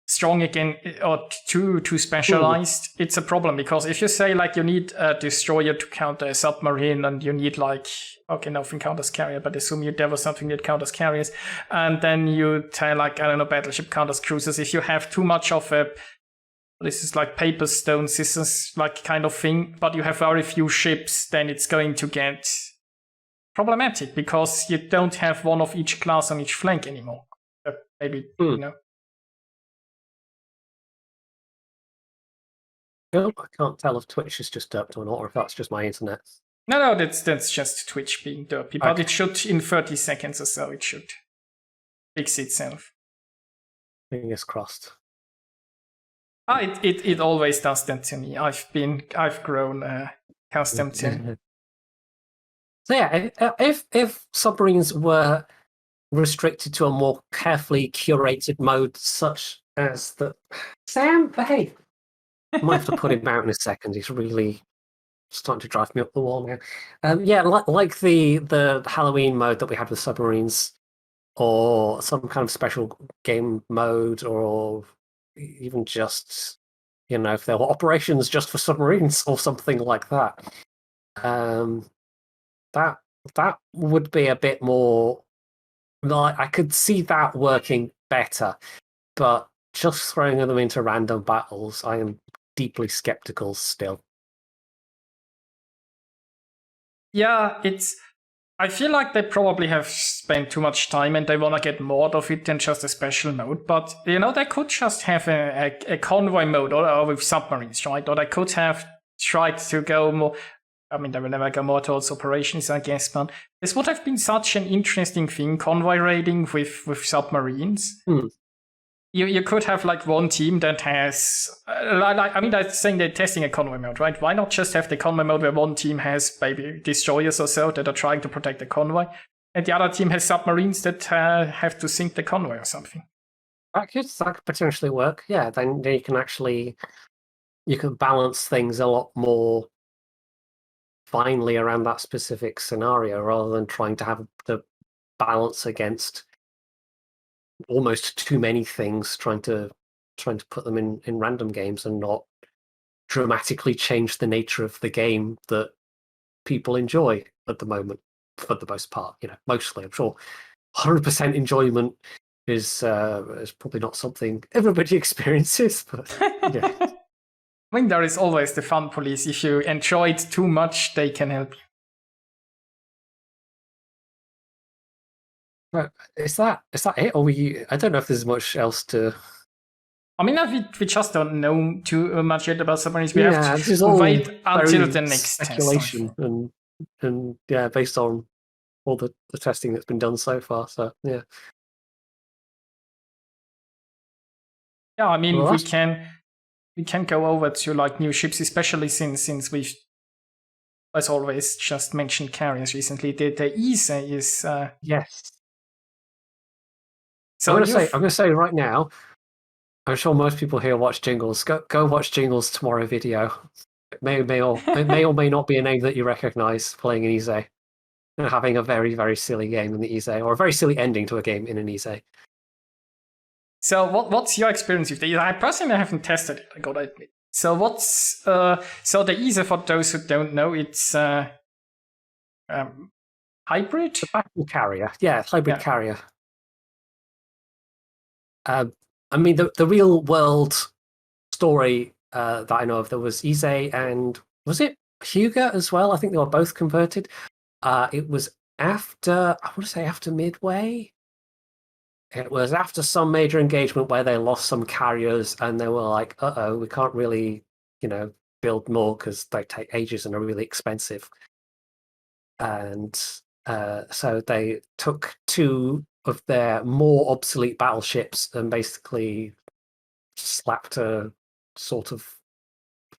strong again, or too specialized, it's a problem. Because if you say like you need a destroyer to counter a submarine, and you need like, okay, nothing counters carrier, but assume there was something that counters carriers, and then you tell like, I don't know, battleship counters cruisers. If you have too much of a, this is like paper, stone, scissors, like kind of thing, but you have very few ships, then it's going to get problematic, because you don't have one of each class on each flank anymore. Maybe, I can't tell if Twitch is just derped or not, or if that's just my internet. No, that's just Twitch being derpy, but it should, in 30 seconds or so, it should fix itself. Fingers crossed. It always does that to me. I've grown accustomed to. So yeah, if submarines were restricted to a more carefully curated mode, such as the Sam, behave. I might have to put him out in a second. He's really starting to drive me up the wall now. Yeah, like the Halloween mode that we had with submarines, or some kind of special game mode, or even just, if there were operations just for submarines or something like that. That would be a bit more, like, I could see that working better, but just throwing them into random battles, I am deeply skeptical still. Yeah, I feel like they probably have spent too much time, and they want to get more out of it than just a special mode. But, they could just have a convoy mode, or with submarines, right? Or they could have tried to go more. I mean, they will never go more towards operations, I guess, but this would have been such an interesting thing, convoy raiding with submarines. You could have like one team that has, they're saying they're testing a convoy mode, right? Why not just have the convoy mode where one team has maybe destroyers or so that are trying to protect the convoy, and the other team has submarines that have to sink the convoy or something? That could potentially work. Yeah, then you can balance things a lot more finely around that specific scenario, rather than trying to have the balance against almost too many things, trying to put them in random games and not dramatically change the nature of the game that people enjoy at the moment, for the most part. Mostly, I'm sure 100% enjoyment is probably not something everybody experiences, but yeah. I mean, there is always the fun police. If you enjoy it too much, they can help you. Is that it? Or I don't know if there's much else to. I mean, we just don't know too much yet about submarines. We have to wait until the next speculation test. And yeah, based on all the testing that's been done so far. So yeah. Yeah, I mean, we can go over to like new ships, especially since we've, as always, just mentioned carriers recently. The Ise is yes. So I'm going to say right now, I'm sure most people here watch Jingles. Go watch Jingles tomorrow video. It may or may not be a name that you recognize playing in Ise and having a very, very silly game in the Ise, or a very silly ending to a game in an Ise. So what's your experience with the Ise? I personally haven't tested it, I gotta admit. So what's so the Ise, for those who don't know, it's hybrid? The battle carrier. Yeah, hybrid carrier. I mean, the real world story that I know of, there was Ise and was it Hugo as well? I think they were both converted. It was after, I want to say after Midway. It was after some major engagement where they lost some carriers and they were like, uh-oh, we can't really, build more because they take ages and are really expensive. And so they took 2 of their more obsolete battleships and basically slapped a sort of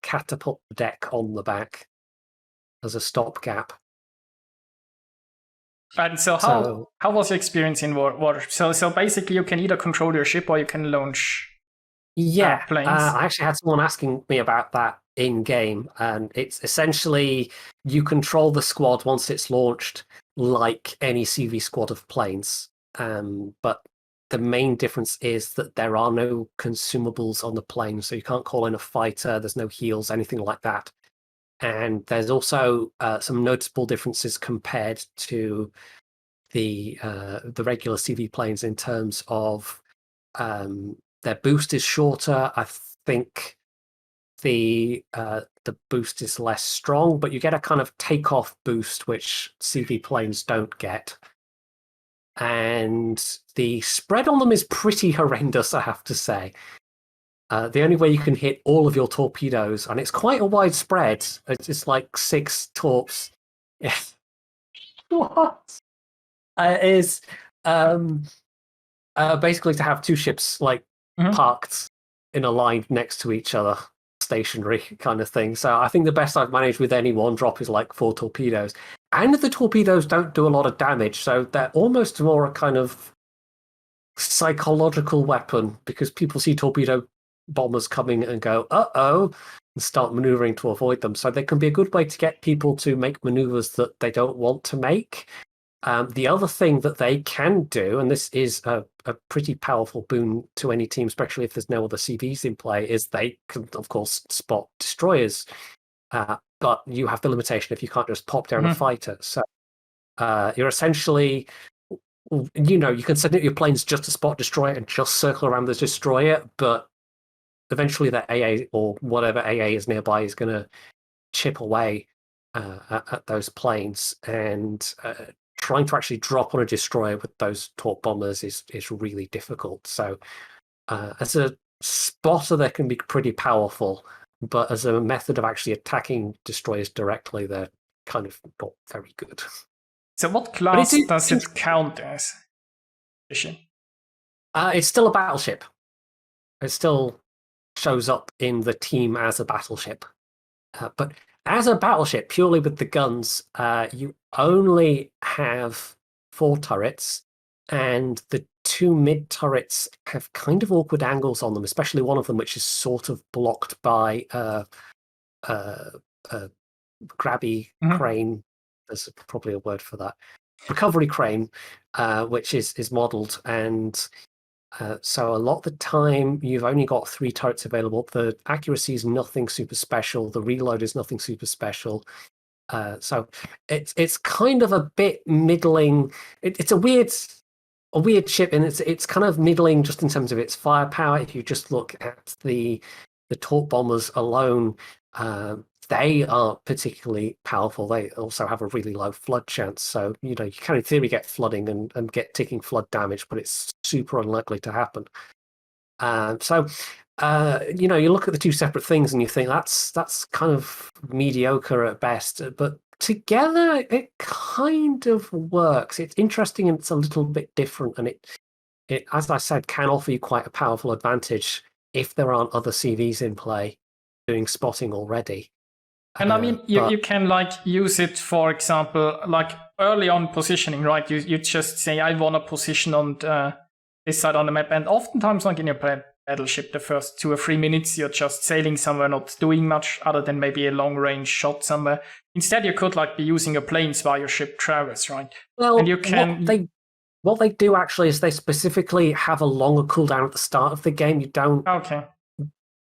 catapult deck on the back as a stopgap. And so how was your experience in Warships? So basically you can either control your ship or you can launch planes. I actually had someone asking me about that in game, and it's essentially you control the squad once it's launched like any CV squad of planes. But the main difference is that there are no consumables on the plane, so you can't call in a fighter, there's no heals, anything like that. And there's also some noticeable differences compared to the regular CV planes in terms of their boost is shorter. I think the boost is less strong, but you get a kind of takeoff boost, which CV planes don't get. And the spread on them is pretty horrendous, I have to say. The only way you can hit all of your torpedoes, and it's quite a wide spread, it's like 6 torps. What? Is basically to have 2 ships parked in a line next to each other, stationary kind of thing. So I think the best I've managed with any one drop is like 4 torpedoes. And the torpedoes don't do a lot of damage, so they're almost more a kind of psychological weapon, because people see torpedo bombers coming and go, uh-oh, and start maneuvering to avoid them. So they can be a good way to get people to make maneuvers that they don't want to make. The other thing that they can do, and this is a pretty powerful boon to any team, especially if there's no other CVs in play, is they can, of course, spot destroyers. But you have the limitation if you can't just pop down a fighter. So you're essentially, you can send out your planes just to spot destroyer and just circle around the destroyer, but eventually the AA or whatever AA is nearby is going to chip away at those planes, and trying to actually drop on a destroyer with those torp bombers is really difficult. So as a spotter, they can be pretty powerful, but as a method of actually attacking destroyers directly, they're kind of not very good. So what class does it count as? It's still a battleship. It still shows up in the team as a battleship. But as a battleship, purely with the guns, you only have 4 turrets, and the 2 mid turrets have kind of awkward angles on them, especially one of them which is sort of blocked by a grabby crane. There's probably a word for that. Recovery crane, which is modelled, and so a lot of the time you've only got 3 turrets available. The accuracy is nothing super special. The reload is nothing super special. So it's kind of a bit middling. It's a weird ship, and it's kind of middling just in terms of its firepower. If you just look at the torp bombers alone, they aren't particularly powerful. They also have a really low flood chance. So, you can in theory get flooding and get ticking flood damage, but it's super unlikely to happen. So, you look at the 2 separate things and you think that's kind of mediocre at best, but together it kind of works. It's interesting and it's a little bit different, and it, as I said, can offer you quite a powerful advantage if there aren't other CVs in play doing spotting already. And I mean, you can use it, for example, early on positioning, right? You just say, I want a position on this side on the map, and oftentimes in your battleship. The first 2 or 3 minutes, you're just sailing somewhere, not doing much other than maybe a long-range shot somewhere. Instead, you could be using your planes while your ship travels, right? Well, and you can. What they do actually is they specifically have a longer cooldown at the start of the game. You don't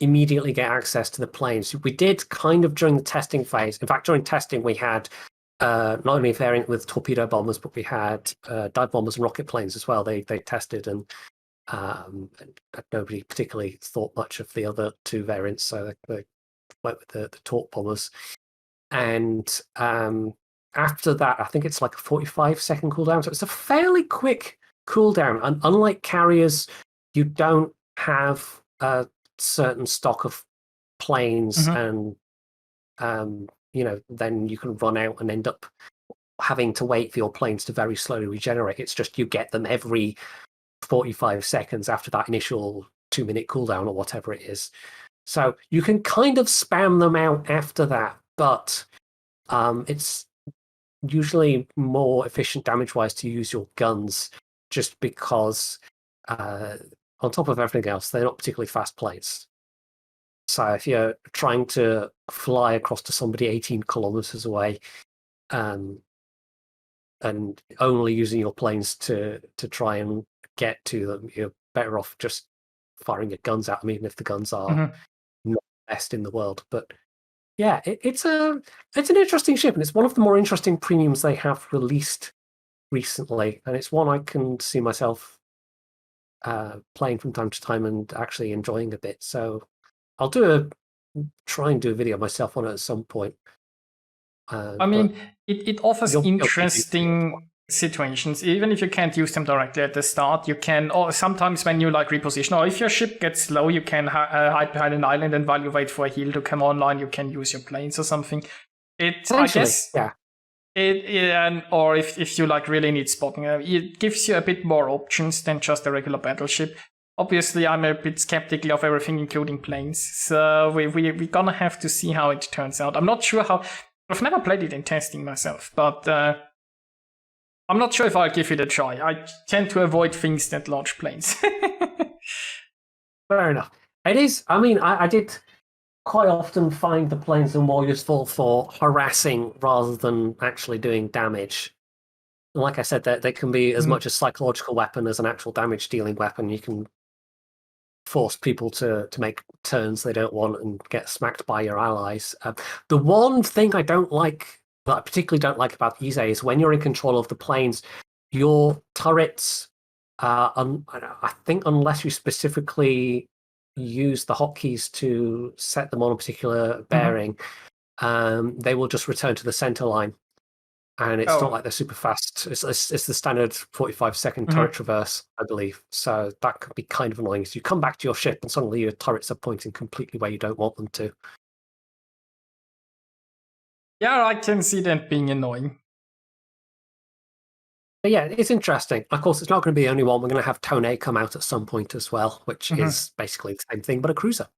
immediately get access to the planes. We did kind of during the testing phase. In fact, during testing, we had not only a variant with torpedo bombers, but we had dive bombers and rocket planes as well. They tested, and nobody particularly thought much of the other 2 variants, so they went with the torp bombers. And after that, I think it's like a 45-second cooldown, so it's a fairly quick cooldown. And unlike carriers, you don't have a certain stock of planes, and then you can run out and end up having to wait for your planes to very slowly regenerate. It's just you get them every 45 seconds after that initial 2-minute cooldown or whatever it is. So you can kind of spam them out after that, but it's usually more efficient damage-wise to use your guns, just because on top of everything else, they're not particularly fast planes. So if you're trying to fly across to somebody 18 kilometers away, and only using your planes to try and get to them, you're better off just firing your guns at them, even if the guns are not the best in the world. But yeah, it's an interesting ship, and it's one of the more interesting premiums they have released recently, and it's one I can see myself playing from time to time and actually enjoying a bit. So I'll try and do a video myself on it at some point. I mean, it offers interesting situations. Even if you can't use them directly at the start, you can, or sometimes when you reposition, or if your ship gets low, you can hide behind an island, and while you wait for a heal to come online, you can use your planes or something. I guess, yeah. Or if you really need spotting, it gives you a bit more options than just a regular battleship. Obviously, I'm a bit skeptical of everything, including planes. So we're gonna have to see how it turns out. I'm not sure how. I've never played it in testing myself, but I'm not sure if I'll give it a try. I tend to avoid things that launch planes. Fair enough. It is. I mean, I did quite often find the planes are more useful for harassing rather than actually doing damage. And like I said, they can be as much a psychological weapon as an actual damage-dealing weapon. You can force people to make turns they don't want and get smacked by your allies. The one thing I particularly don't like about Ise is when you're in control of the planes, your turrets, I think unless you specifically use the hotkeys to set them on a particular bearing, they will just return to the center line. And it's not like they're super fast. It's the standard 45-second turret traverse, I believe. So that could be kind of annoying. So you come back to your ship and suddenly your turrets are pointing completely where you don't want them to. Yeah, I can see that being annoying. But yeah, it's interesting. Of course, it's not going to be the only one. We're going to have Tone come out at some point as well, which is basically the same thing, but a cruiser.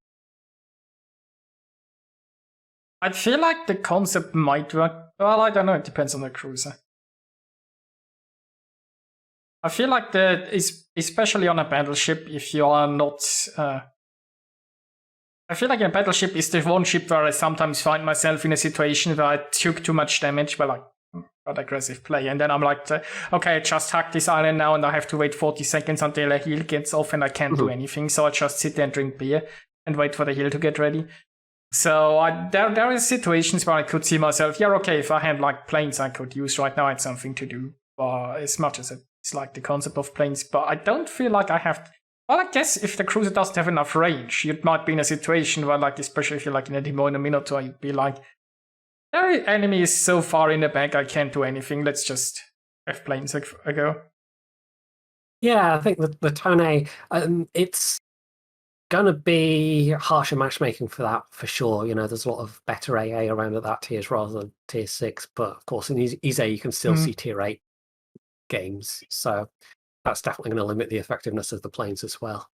I feel like the concept might work. Well, I don't know. It depends on the cruiser. I feel like especially on a battleship, if you are not... I feel like a battleship is the one ship where I sometimes find myself in a situation where I took too much damage by got aggressive play, and then I'm okay, I just hacked this island now, and I have to wait 40 seconds until a heal gets off, and I can't do anything, so I just sit there and drink beer and wait for the heal to get ready. So there is situations where I could see myself, if I had planes I could use right now, I had something to do, as much as it's the concept of planes, but I don't feel like I have... Well, I guess if the cruiser doesn't have enough range, you might be in a situation where, especially if you're in a demo in a Minotaur, you'd be the enemy is so far in the back, I can't do anything, let's just have planes go. Yeah, I think the Tone, it's gonna be harsher matchmaking for that, for sure. There's a lot of better AA around at that tiers rather than tier 6, but of course in Ise you can still see tier 8 games, so that's definitely going to limit the effectiveness of the planes as well.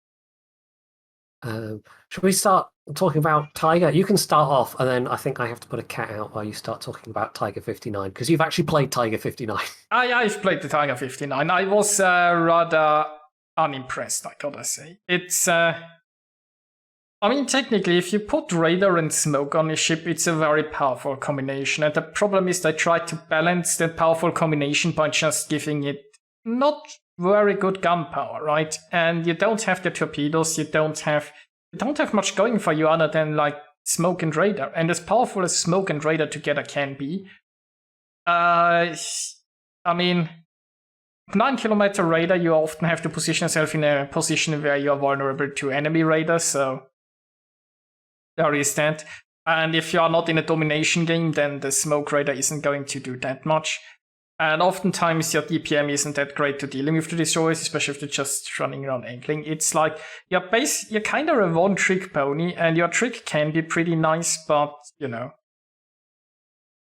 Should we start talking about Tiger? You can start off, and then I think I have to put a cat out while you start talking about Tiger 59, because you've actually played Tiger 59. I've played the Tiger 59. I was rather unimpressed, I gotta say. It's I mean, technically, if you put radar and smoke on a ship, it's a very powerful combination. And the problem is they try to balance that powerful combination by just giving it not very good gunpowder, right? And you don't have the torpedoes, you don't have much going for you other than like smoke and radar. And as powerful as smoke and radar together can be, I mean, 9-kilometer radar, you often have to position yourself in a position where you are vulnerable to enemy radars, so there is that. And if you are not in a domination game, then the smoke radar isn't going to do that much. And oftentimes your DPM isn't that great to dealing with the destroyers, especially if they're just running around angling. It's like you're kind of a one-trick pony, and your trick can be pretty nice, but you know,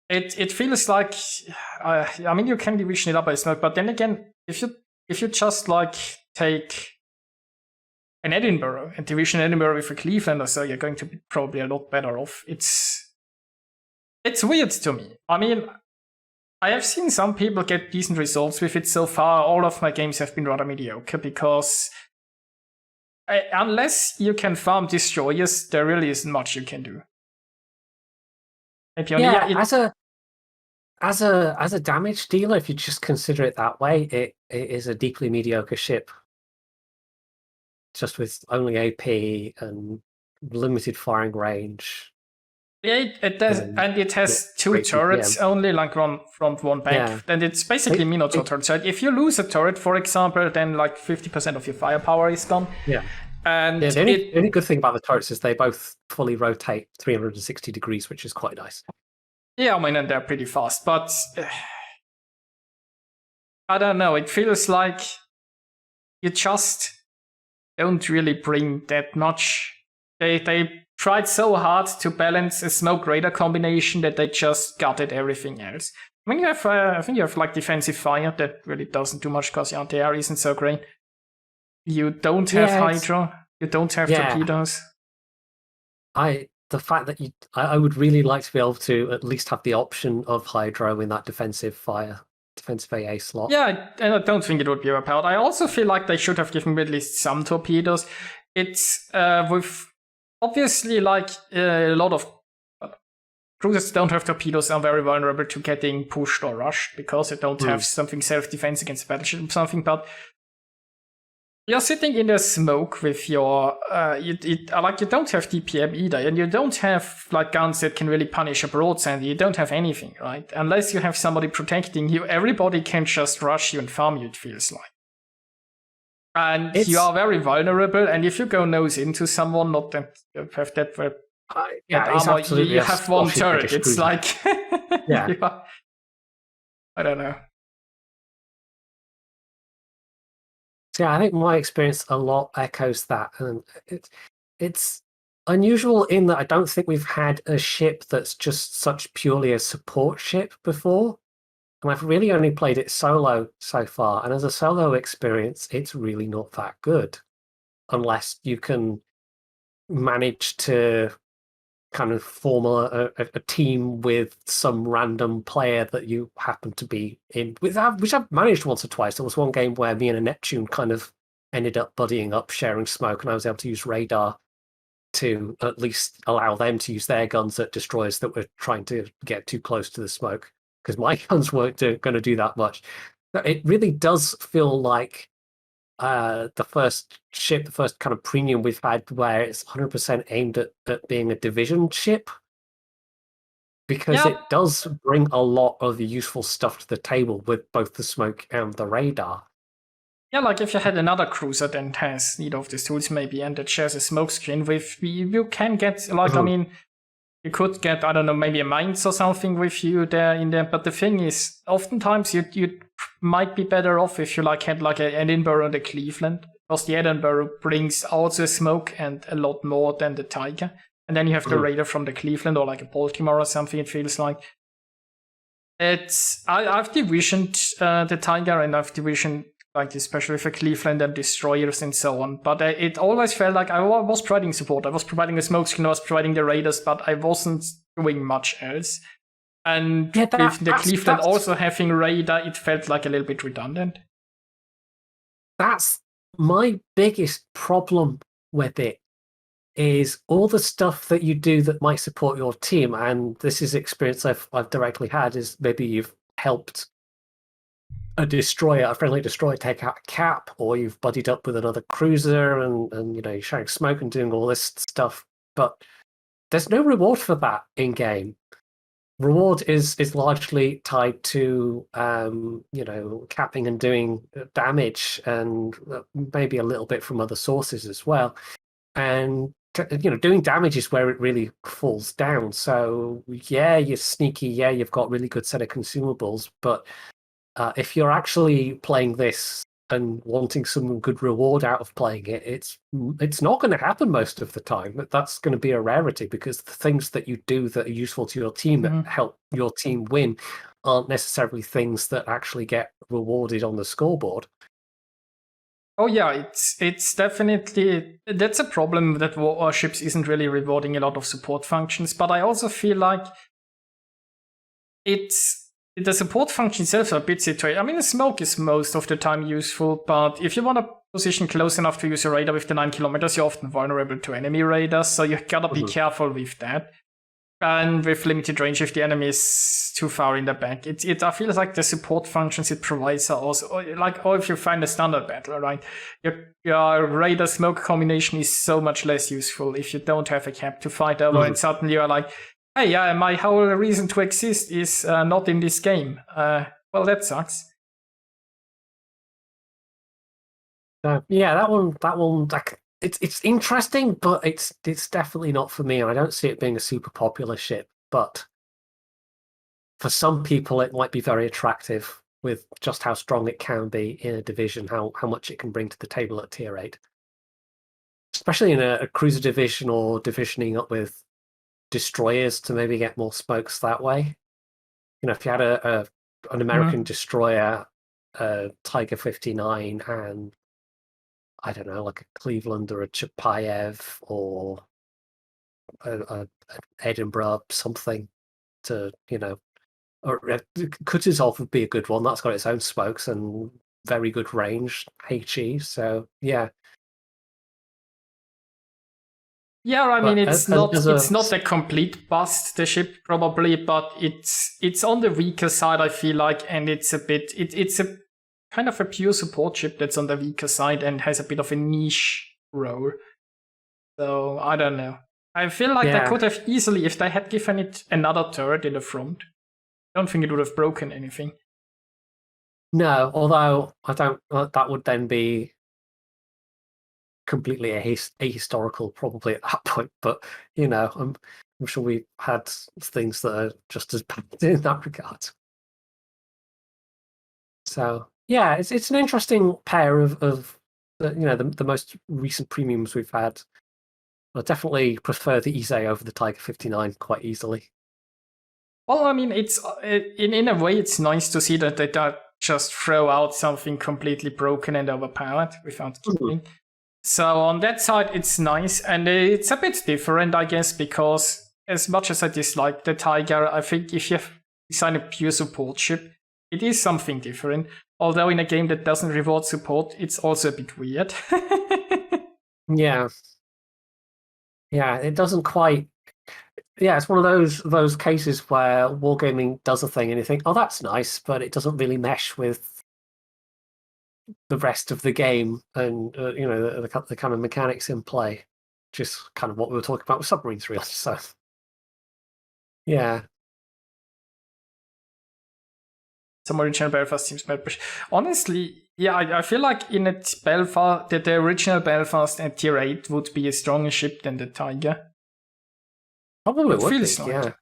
it feels like I mean, you can division it up by smoke, but then again, if you just like take an Edinburgh and division Edinburgh with a Cleveland or so, you're going to be probably a lot better off. It's weird to me. I mean, I have seen some people get decent results with it so far. All of my games have been rather mediocre because unless you can farm destroyers, there really isn't much you can do. As a damage dealer, if you just consider it that way, it is a deeply mediocre ship. Just with only AP and limited firing range. Yeah, it does, and it has 2 turrets only, like one front, one back. Yeah. And it's basically Minotaur turret. So if you lose a turret, for example, then like 50% of your firepower is gone. Yeah. And the only good thing about the turrets is they both fully rotate 360 degrees, which is quite nice. Yeah, I mean, and they're pretty fast, but I don't know. It feels like you just don't really bring that much. They tried so hard to balance a smoke radar combination that they just gutted everything else. I mean, I think you have like defensive fire that really doesn't do much because your anti-air isn't so great. You don't have Hydra. You don't have torpedoes. The fact that I would really like to be able to at least have the option of Hydro in that defensive AA slot. Yeah, and I don't think it would be overpowered. I also feel like they should have given me at least some torpedoes. It's with obviously like a lot of cruisers don't have torpedoes are very vulnerable to getting pushed or rushed because they don't have something self-defense against the battleship or something, but you're sitting in the smoke with your you don't have DPM either, and you don't have like guns that can really punish a broadside. You don't have anything, right? Unless you have somebody protecting you, everybody can just rush you and farm you, it feels like. And you are very vulnerable, and if you go nose into someone, not that you have that armor, you have one turret. It's like I don't know. Yeah, I think my experience a lot echoes that, and it's unusual in that I don't think we've had a ship that's just such purely a support ship before, and I've really only played it solo so far. And as a solo experience, it's really not that good, unless you can manage to kind of form a team with some random player that you happen to be in with, which I've managed once or twice. There was one game where me and a Neptune kind of ended up buddying up, sharing smoke, and I was able to use radar to at least allow them to use their guns at destroyers that were trying to get too close to the smoke, because my guns weren't going to do that much. It really does feel like the first kind of premium we've had where it's 100% aimed at being a division ship, because it does bring a lot of the useful stuff to the table with both the smoke and the radar. Yeah, like if you had another cruiser that has need of these tools maybe and that shares a smoke screen with, you can get like, I mean, you could get, I don't know, maybe a mines or something with you there in there. But the thing is, oftentimes you might be better off if you like had like an Edinburgh and a Cleveland, because the Edinburgh brings also smoke and a lot more than the Tiger. And then you have the radar from the Cleveland or like a Baltimore or something, it feels like. I've divisioned the Tiger, and I've divisioned like especially for Cleveland and destroyers and so on. But it always felt like I was providing support. I was providing the smoke screen, I was providing the radars, but I wasn't doing much else. And with the Cleveland also having radar, it felt like a little bit redundant. That's my biggest problem with it, is all the stuff that you do that might support your team. And this is experience I've directly had, is maybe you've helped a friendly destroyer take out a cap, or you've buddied up with another cruiser and you're sharing smoke and doing all this stuff. But there's no reward for that in game. Reward is largely tied to capping and doing damage, and maybe a little bit from other sources as well. And doing damage is where it really falls down. So yeah, you're sneaky. Yeah, you've got really good set of consumables, but if you're actually playing this and wanting some good reward out of playing it, it's not going to happen most of the time. That's going to be a rarity, because the things that you do that are useful to your team that help your team win aren't necessarily things that actually get rewarded on the scoreboard. Oh yeah, it's definitely, that's a problem, that Warships isn't really rewarding a lot of support functions. But I also feel like the support functions itself are a bit situated. I mean, the smoke is most of the time useful, but if you want to position close enough to use a radar with the 9 kilometers, you're often vulnerable to enemy radars, so you gotta be careful with that. And with limited range, if the enemy is too far in the back, I feel like the support functions it provides are also like, or if you find a standard battle, right? Your radar smoke combination is so much less useful if you don't have a cap to fight over, and suddenly you're like, hey, my whole reason to exist is not in this game. Well, that sucks. Yeah, that one, it's interesting, but it's definitely not for me. I don't see it being a super popular ship, but for some people, it might be very attractive with just how strong it can be in a division, how much it can bring to the table at tier 8, especially in a cruiser division, or divisioning up with destroyers to maybe get more smokes that way. If you had an American destroyer, Tiger 59, and I don't know, like a Cleveland or a Chapayev or a Edinburgh, something to, or Kutuzov would be a good one. That's got its own smokes and very good range, HE. So yeah. Yeah, I mean, it's not a complete bust, the ship, probably, but it's on the weaker side, I feel like, and it's a kind of a pure support ship that's on the weaker side and has a bit of a niche role. So I don't know. I feel like they could have easily, if they had given it another turret in the front, I don't think it would have broken anything. No, although I don't. That would then be completely ahistorical, probably at that point. But I'm sure we had things that are just as bad in that regard. So yeah, it's an interesting pair of the most recent premiums we've had. I definitely prefer the Ise over the Tiger 59 quite easily. Well, I mean, it's in a way, it's nice to see that they don't just throw out something completely broken and overpowered without killing. So on that side, it's nice, and it's a bit different, I guess, because as much as I dislike the Tiger, I think if you design a pure support ship, it is something different. Although in a game that doesn't reward support, it's also a bit weird. Yeah, it doesn't quite. Yeah, it's one of those cases where wargaming does a thing and you think, oh, that's nice, but it doesn't really mesh with the rest of the game and the kind of mechanics in play. Just kind of what we were talking about with Submarines, really. So yeah. Some original Belfast seems bad, but honestly, yeah, I feel like in a Belfast, that the original Belfast at tier 8 would be a stronger ship than the Tiger. Probably would be, yeah.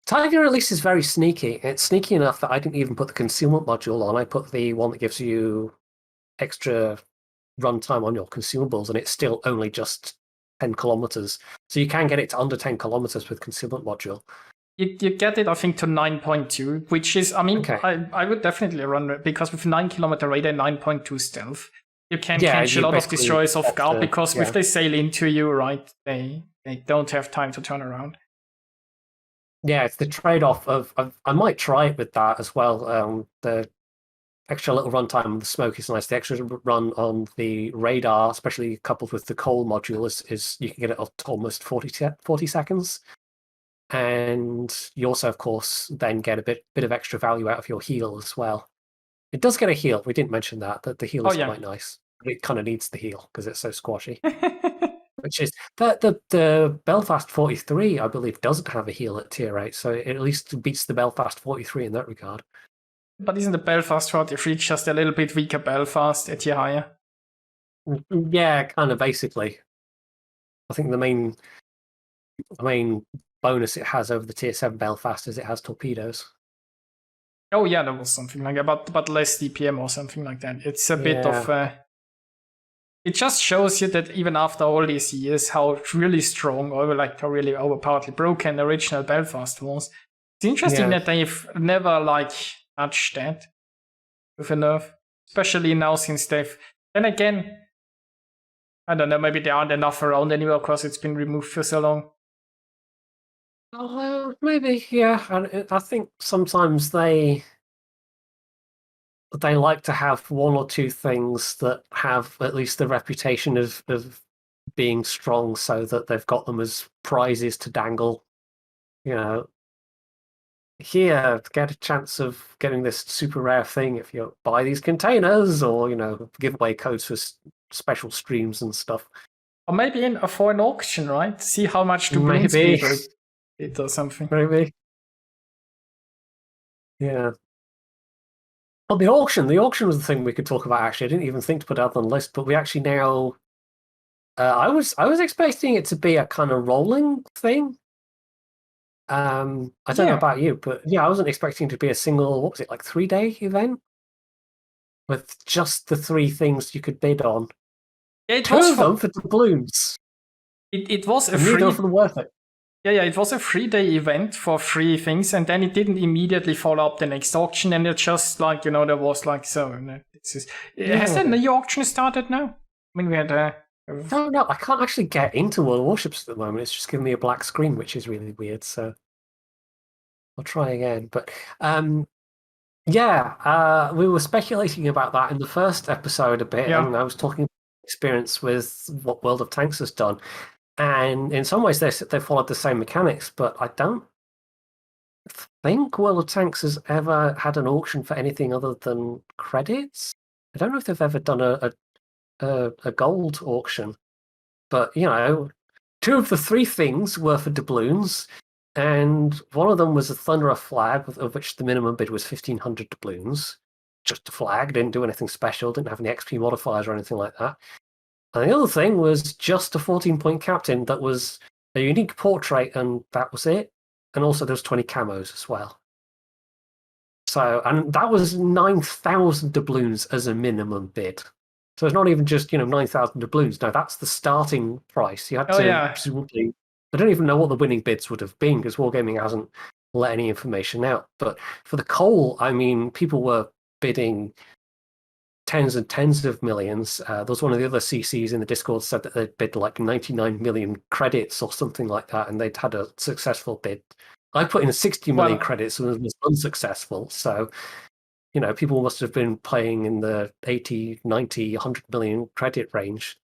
Tiger at least is very sneaky. It's sneaky enough that I didn't even put the concealment module on. I put the one that gives you extra runtime on your consumables, and it's still only just 10 kilometers. So you can get it to under 10 kilometers with concealment module. You get it, I think, to 9.2, which is, I mean, okay. I would definitely run it, because with 9 kilometer radar, 9.2 stealth, you can catch a lot of destroyers off guard, because if they sail into you, right, they don't have time to turn around. Yeah, it's the trade-off of I might try it with that as well. The extra little runtime. The smoke is nice. The extra run on the radar, especially coupled with the coal module, is you can get it up to almost 40 seconds. And you also, of course, then get a bit of extra value out of your heal as well. It does get a heal. We didn't mention that the heal is quite nice. It kind of needs the heal because it's so squashy. Which is the Belfast 43, I believe, doesn't have a heal at tier 8, so it at least beats the Belfast 43 in that regard. But isn't the Belfast 43 just a little bit weaker Belfast at tier higher? Yeah, kind of basically. I think the main bonus it has over the tier 7 Belfast is it has torpedoes. Oh yeah, there was something like that, but less DPM or something like that. It's a bit of it just shows you that even after all these years, how really strong or like how really overpoweredly broken the original Belfast was. It's interesting that they've never like touched that with a nerf, especially now since they've. Then again, I don't know. Maybe there aren't enough around anymore because it's been removed for so long. Oh, maybe, yeah. I think sometimes they like to have one or two things that have at least the reputation of being strong, so that they've got them as prizes to dangle. You know, here, get a chance of getting this super rare thing if you buy these containers, or give away codes for special streams and stuff. Or maybe for an auction, right? See how much doubloons people it or something. Maybe. Yeah. Well, the auction was the thing we could talk about, actually. I didn't even think to put it out on the list, but we actually now... I was expecting it to be a kind of rolling thing. I don't know about you, but yeah, I wasn't expecting it to be a single, what was it, like 3-day event? With just the 3 things you could bid on. It 2 of them for doubloons. It was a neither of them worth it. Yeah, it was a 3-day event for 3 things, and then it didn't immediately follow up the next auction, and it just like, there was like, so, has the new auction started now? I mean, we had No, I can't actually get into World Warships at the moment. It's just giving me a black screen, which is really weird, so I'll try again. But, we were speculating about that in the first episode a bit, and I was talking about experience with what World of Tanks has done. And in some ways, they followed the same mechanics, but I don't think World of Tanks has ever had an auction for anything other than credits. I don't know if they've ever done a gold auction, but 2 of the 3 things were for doubloons, and one of them was a Thunderer flag, of which the minimum bid was 1,500 doubloons. Just a flag, didn't do anything special, didn't have any XP modifiers or anything like that. And the other thing was just a 14-point captain that was a unique portrait, and that was it. And also there was 20 camos as well. So, and that was 9,000 doubloons as a minimum bid. So it's not even just 9,000 doubloons. No, that's the starting price. You had to presumably. I don't even know what the winning bids would have been because Wargaming hasn't let any information out. But for the coal, I mean, people were bidding tens and tens of millions. There was one of the other CCs in the Discord said that they'd bid like 99 million credits or something like that, and they'd had a successful bid. I put in 60 million credits and it was unsuccessful. So, people must have been playing in the 80, 90, 100 million credit range.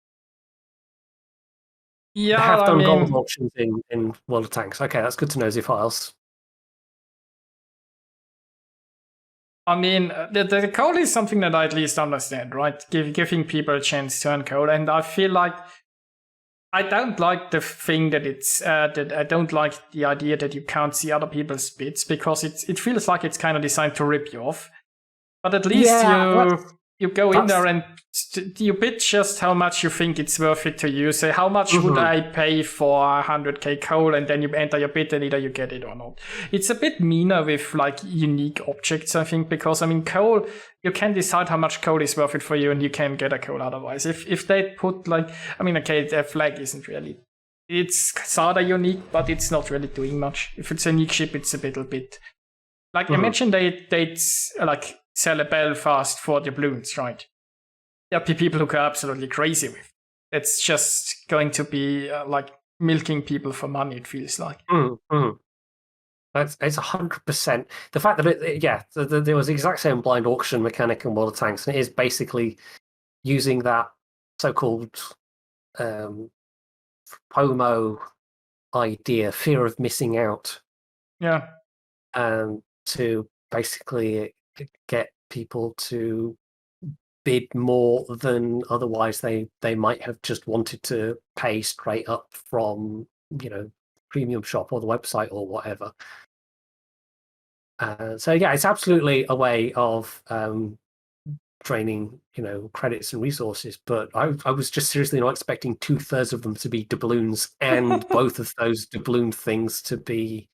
Yeah, they have done gold auctions in World of Tanks. Okay, that's good to know, Z-Files. I mean, the coal is something that I at least understand, right? Giving people a chance to earn coal, and I feel like I don't like the thing that it's that I don't like the idea that you can't see other people's bids because it feels like it's kind of designed to rip you off. But at least you go in there and you bid just how much you think it's worth it to you. Say, how much would I pay for 100k coal? And then you enter your bid and either you get it or not. It's a bit meaner with like unique objects, I think, because I mean, coal, you can decide how much coal is worth it for you and you can get a coal otherwise. If they put like, I mean, okay, their flag isn't really, it's sort of unique, but it's not really doing much. If it's a unique ship, it's a little bit. Like I mentioned, they'd like sell a Belfast for doubloons, right? There'll be people who go absolutely crazy with it. It's just going to be like milking people for money, it feels like. And It's 100%. The fact that there was the exact same blind auction mechanic in World of Tanks, and it is basically using that so-called FOMO idea, fear of missing out, to basically get people to bid more than otherwise they might have just wanted to pay straight up from, premium shop or the website or whatever. So yeah, it's absolutely a way of draining, credits and resources. But I was just seriously not expecting 2/3 of them to be doubloons, and both of those doubloon things to be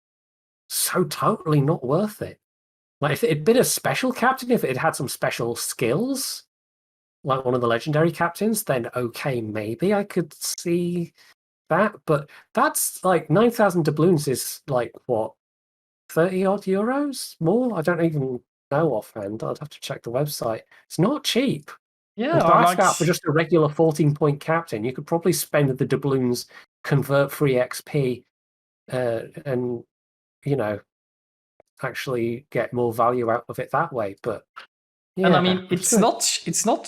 so totally not worth it. Like, if it had been a special captain, if it had had some special skills, like one of the legendary captains, then okay, maybe I could see that. But that's like 9,000 doubloons is like what, 30 odd euros more? I don't even know offhand. I'd have to check the website. It's not cheap. Yeah, to ask out for just a regular 14-point captain, you could probably spend the doubloons, convert free XP, and actually get more value out of it that way. But yeah, and I mean, it's not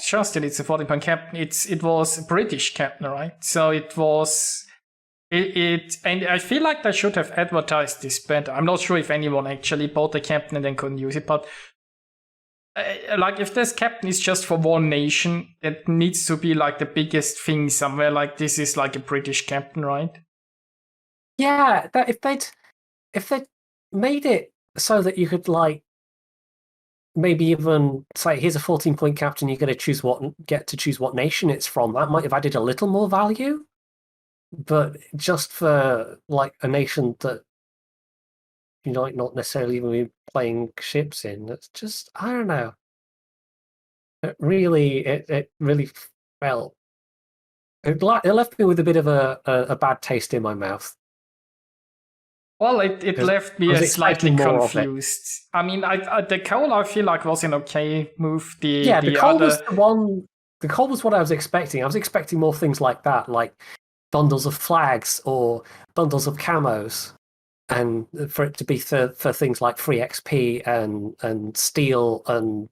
just that it's a 14-point captain. It was a British captain, right? So it was. And I feel like they should have advertised this better. I'm not sure if anyone actually bought the captain and then couldn't use it, but like, if this captain is just for one nation, it needs to be like the biggest thing somewhere. Like, this is like a British captain, right? Yeah, if they'd made it so that you could, like, maybe even say, here's a 14-point captain, you get to choose what nation it's from. That might have added a little more value. But just for like a nation that you might not necessarily even be playing ships in, it's just, I don't know. It really felt. It left me with a bit of a bad taste in my mouth. Well, it left me slightly confused. I mean, the coal I feel like was an okay move. The coal was the one. The coal was what I was expecting. I was expecting more things like that, like bundles of flags or bundles of camos, and for it to be for things like free XP and steel and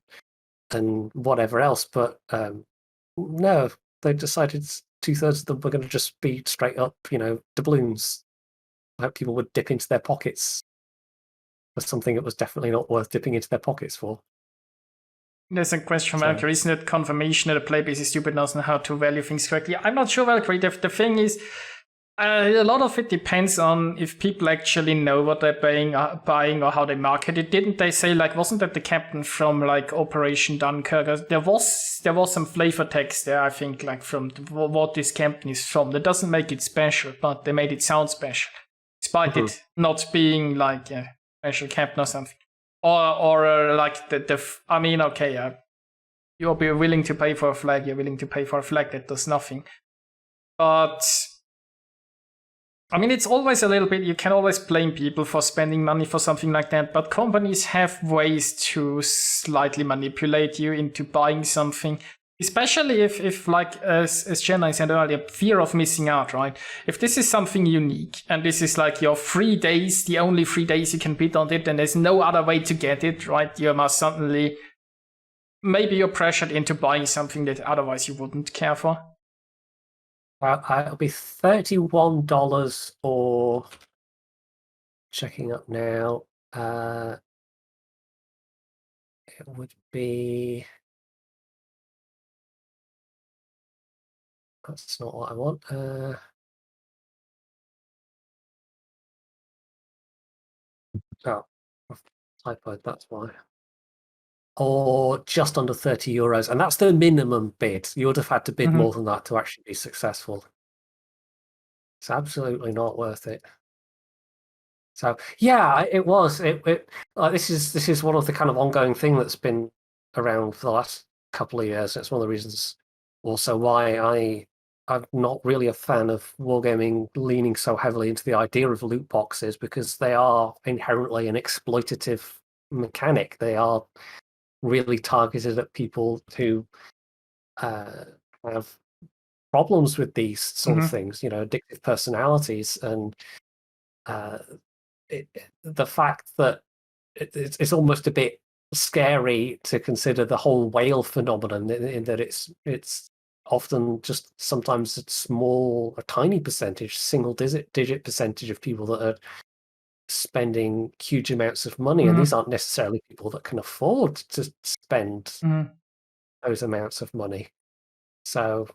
whatever else. But no, they decided 2/3 of them were going to just be straight up, doubloons. I hope people would dip into their pockets for something that was definitely not worth dipping into their pockets for. There's a question from Valkyrie. Isn't it confirmation that a player base is stupid and doesn't know how to value things correctly? I'm not sure, Valkyrie. The thing is, a lot of it depends on if people actually know what they're buying or how they market it. Didn't they say, like, wasn't that the captain from like Operation Dunkirk? There was some flavor text there, I think, like from what this captain is from. That doesn't make it special, but they made it sound special, despite it not being like a special captain or something. Or like I mean, okay, you'll be willing to pay for a flag. You're willing to pay for a flag that does nothing. But I mean, it's always a little bit. You can always blame people for spending money for something like that. But companies have ways to slightly manipulate you into buying something. Especially if like, as Jenna said earlier, fear of missing out, right? If this is something unique, and this is like your 3 days, the only 3 days you can bid on it, and there's no other way to get it, right? You must suddenly, maybe you're pressured into buying something that otherwise you wouldn't care for. It'll be $31 or, checking up now, it would be... That's not what I want. Oh, I've typoed, that's why. Or just under €30, and that's the minimum bid. You would have had to bid more than that to actually be successful. It's absolutely not worth it. So yeah, it was. This is one of the kind of ongoing thing that's been around for the last couple of years. It's one of the reasons also why I'm not really a fan of wargaming leaning so heavily into the idea of loot boxes, because they are inherently an exploitative mechanic. They are really targeted at people who have problems with these sort of things, addictive personalities, and the fact that it's almost a bit scary to consider the whole whale phenomenon in that it's often just sometimes a tiny percentage, single digit percentage of people that are spending huge amounts of money, and these aren't necessarily people that can afford to spend those amounts of money. So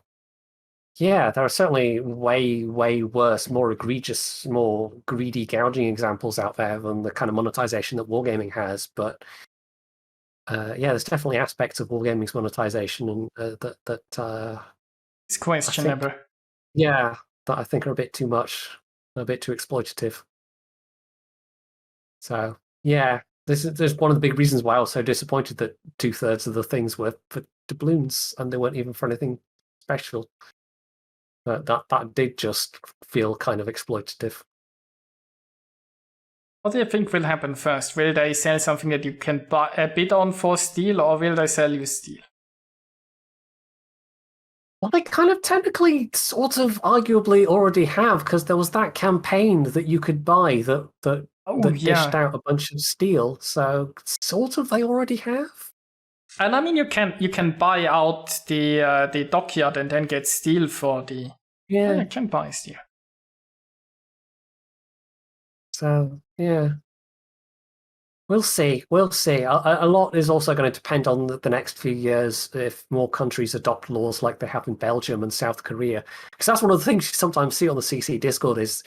yeah, there are certainly way worse, more egregious, more greedy gouging examples out there than the kind of monetization that wargaming has. But yeah, there's definitely aspects of wargaming's monetization and that it's questionable. That I think are a bit too much, a bit too exploitative. So yeah, there's one of the big reasons why I was so disappointed that 2/3 of the things were for doubloons and they weren't even for anything special. But that did just feel kind of exploitative. What do you think will happen first? Will they sell something that you can bid on for steel, or will they sell you steel? Well, they kind of technically sort of arguably already have, because there was that campaign that you could buy that dished out a bunch of steel. So sort of they already have. And I mean, you can buy out the dockyard and then get steel for the. Yeah, you can buy steel. So yeah, we'll see. A lot is also going to depend on the next few years if more countries adopt laws like they have in Belgium and South Korea. Because that's one of the things you sometimes see on the CC Discord is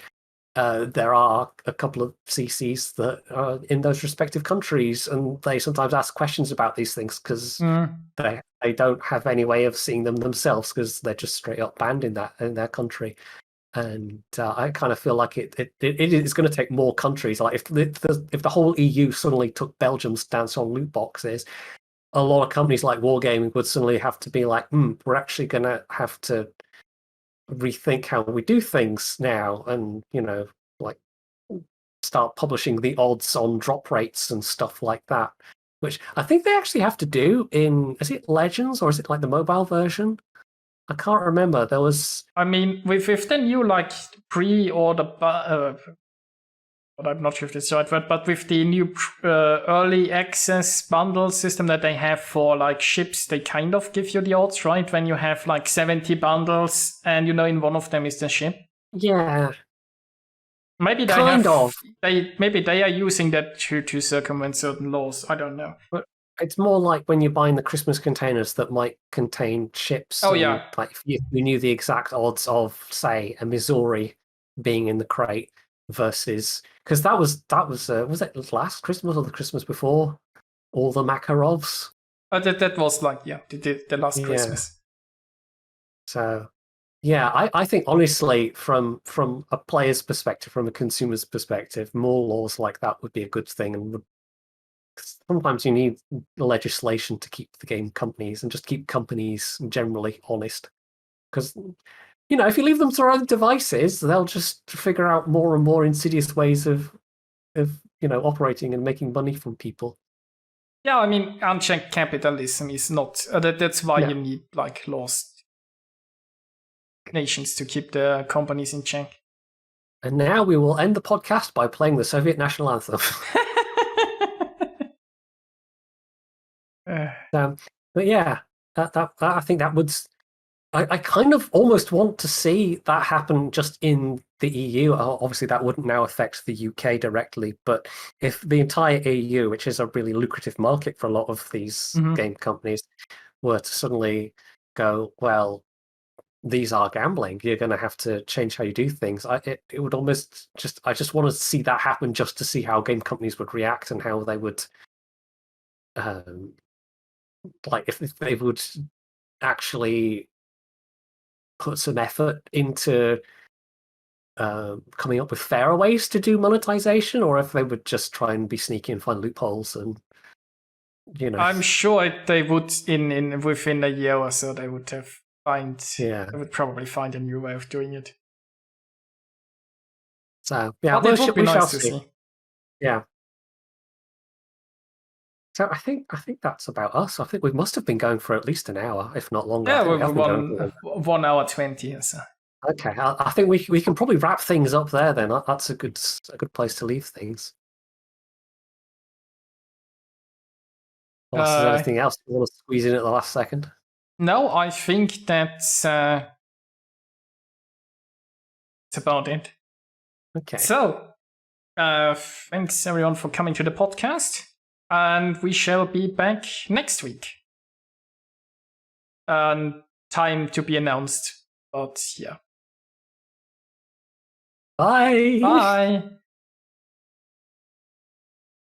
there are a couple of CCs that are in those respective countries, and they sometimes ask questions about these things because they don't have any way of seeing them themselves because they're just straight up banned in their country. And I kind of feel like it is going to take more countries. Like if the whole EU suddenly took Belgium's stance on loot boxes, a lot of companies like Wargaming would suddenly have to be like, we're actually going to have to rethink how we do things now, and like start publishing the odds on drop rates and stuff like that. Which I think they actually have to do is it Legends or is it like the mobile version? I can't remember. There was. I mean, with the new pre-order, but I'm not sure if it's the right word, but with the new early access bundle system that they have for ships, they kind of give you the odds, right? When you have 70 bundles, and in one of them is the ship. Yeah. Maybe maybe they are using that to circumvent certain laws. I don't know. But it's more like when you're buying the Christmas containers that might contain ships. Oh, yeah. Like if you knew the exact odds of, say, a Missouri being in the crate versus, because that was it last Christmas or the Christmas before, all the Makarovs. That was the last Christmas. So yeah, I think honestly, from a player's perspective, from a consumer's perspective, more laws like that would be a good thing, and sometimes you need legislation to keep the game companies and just keep companies generally honest. Because, if you leave them to their own devices, they'll just figure out more and more insidious ways of operating and making money from people. Yeah, I mean, unchecked capitalism is not. That's why you need laws, nations to keep the companies in check. And now we will end the podcast by playing the Soviet national anthem. But yeah, that I think that would. I kind of almost want to see that happen just in the EU. Obviously, that wouldn't now affect the UK directly, but if the entire EU, which is a really lucrative market for a lot of these game companies, were to suddenly go, well, these are gambling, you're going to have to change how you do things. It would almost I just want to see that happen just to see how game companies would react and how they would. If they would actually put some effort into coming up with fairer ways to do monetization, or if they would just try and be sneaky and find loopholes and I'm sure they would within a year or so they would they would probably find a new way of doing it. So yeah, it would be nice to see. Yeah. So I think that's about us. I think we must have been going for at least an hour, if not longer. Yeah, we're 1 hour 20 or so. Okay, I think we can probably wrap things up there then. That's a good place to leave things. Unless there's anything else you want to squeeze in at the last second. No, I think that's about it. Okay. So, thanks everyone for coming to the podcast, and we shall be back next week. Time to be announced, but yeah. Bye. Bye.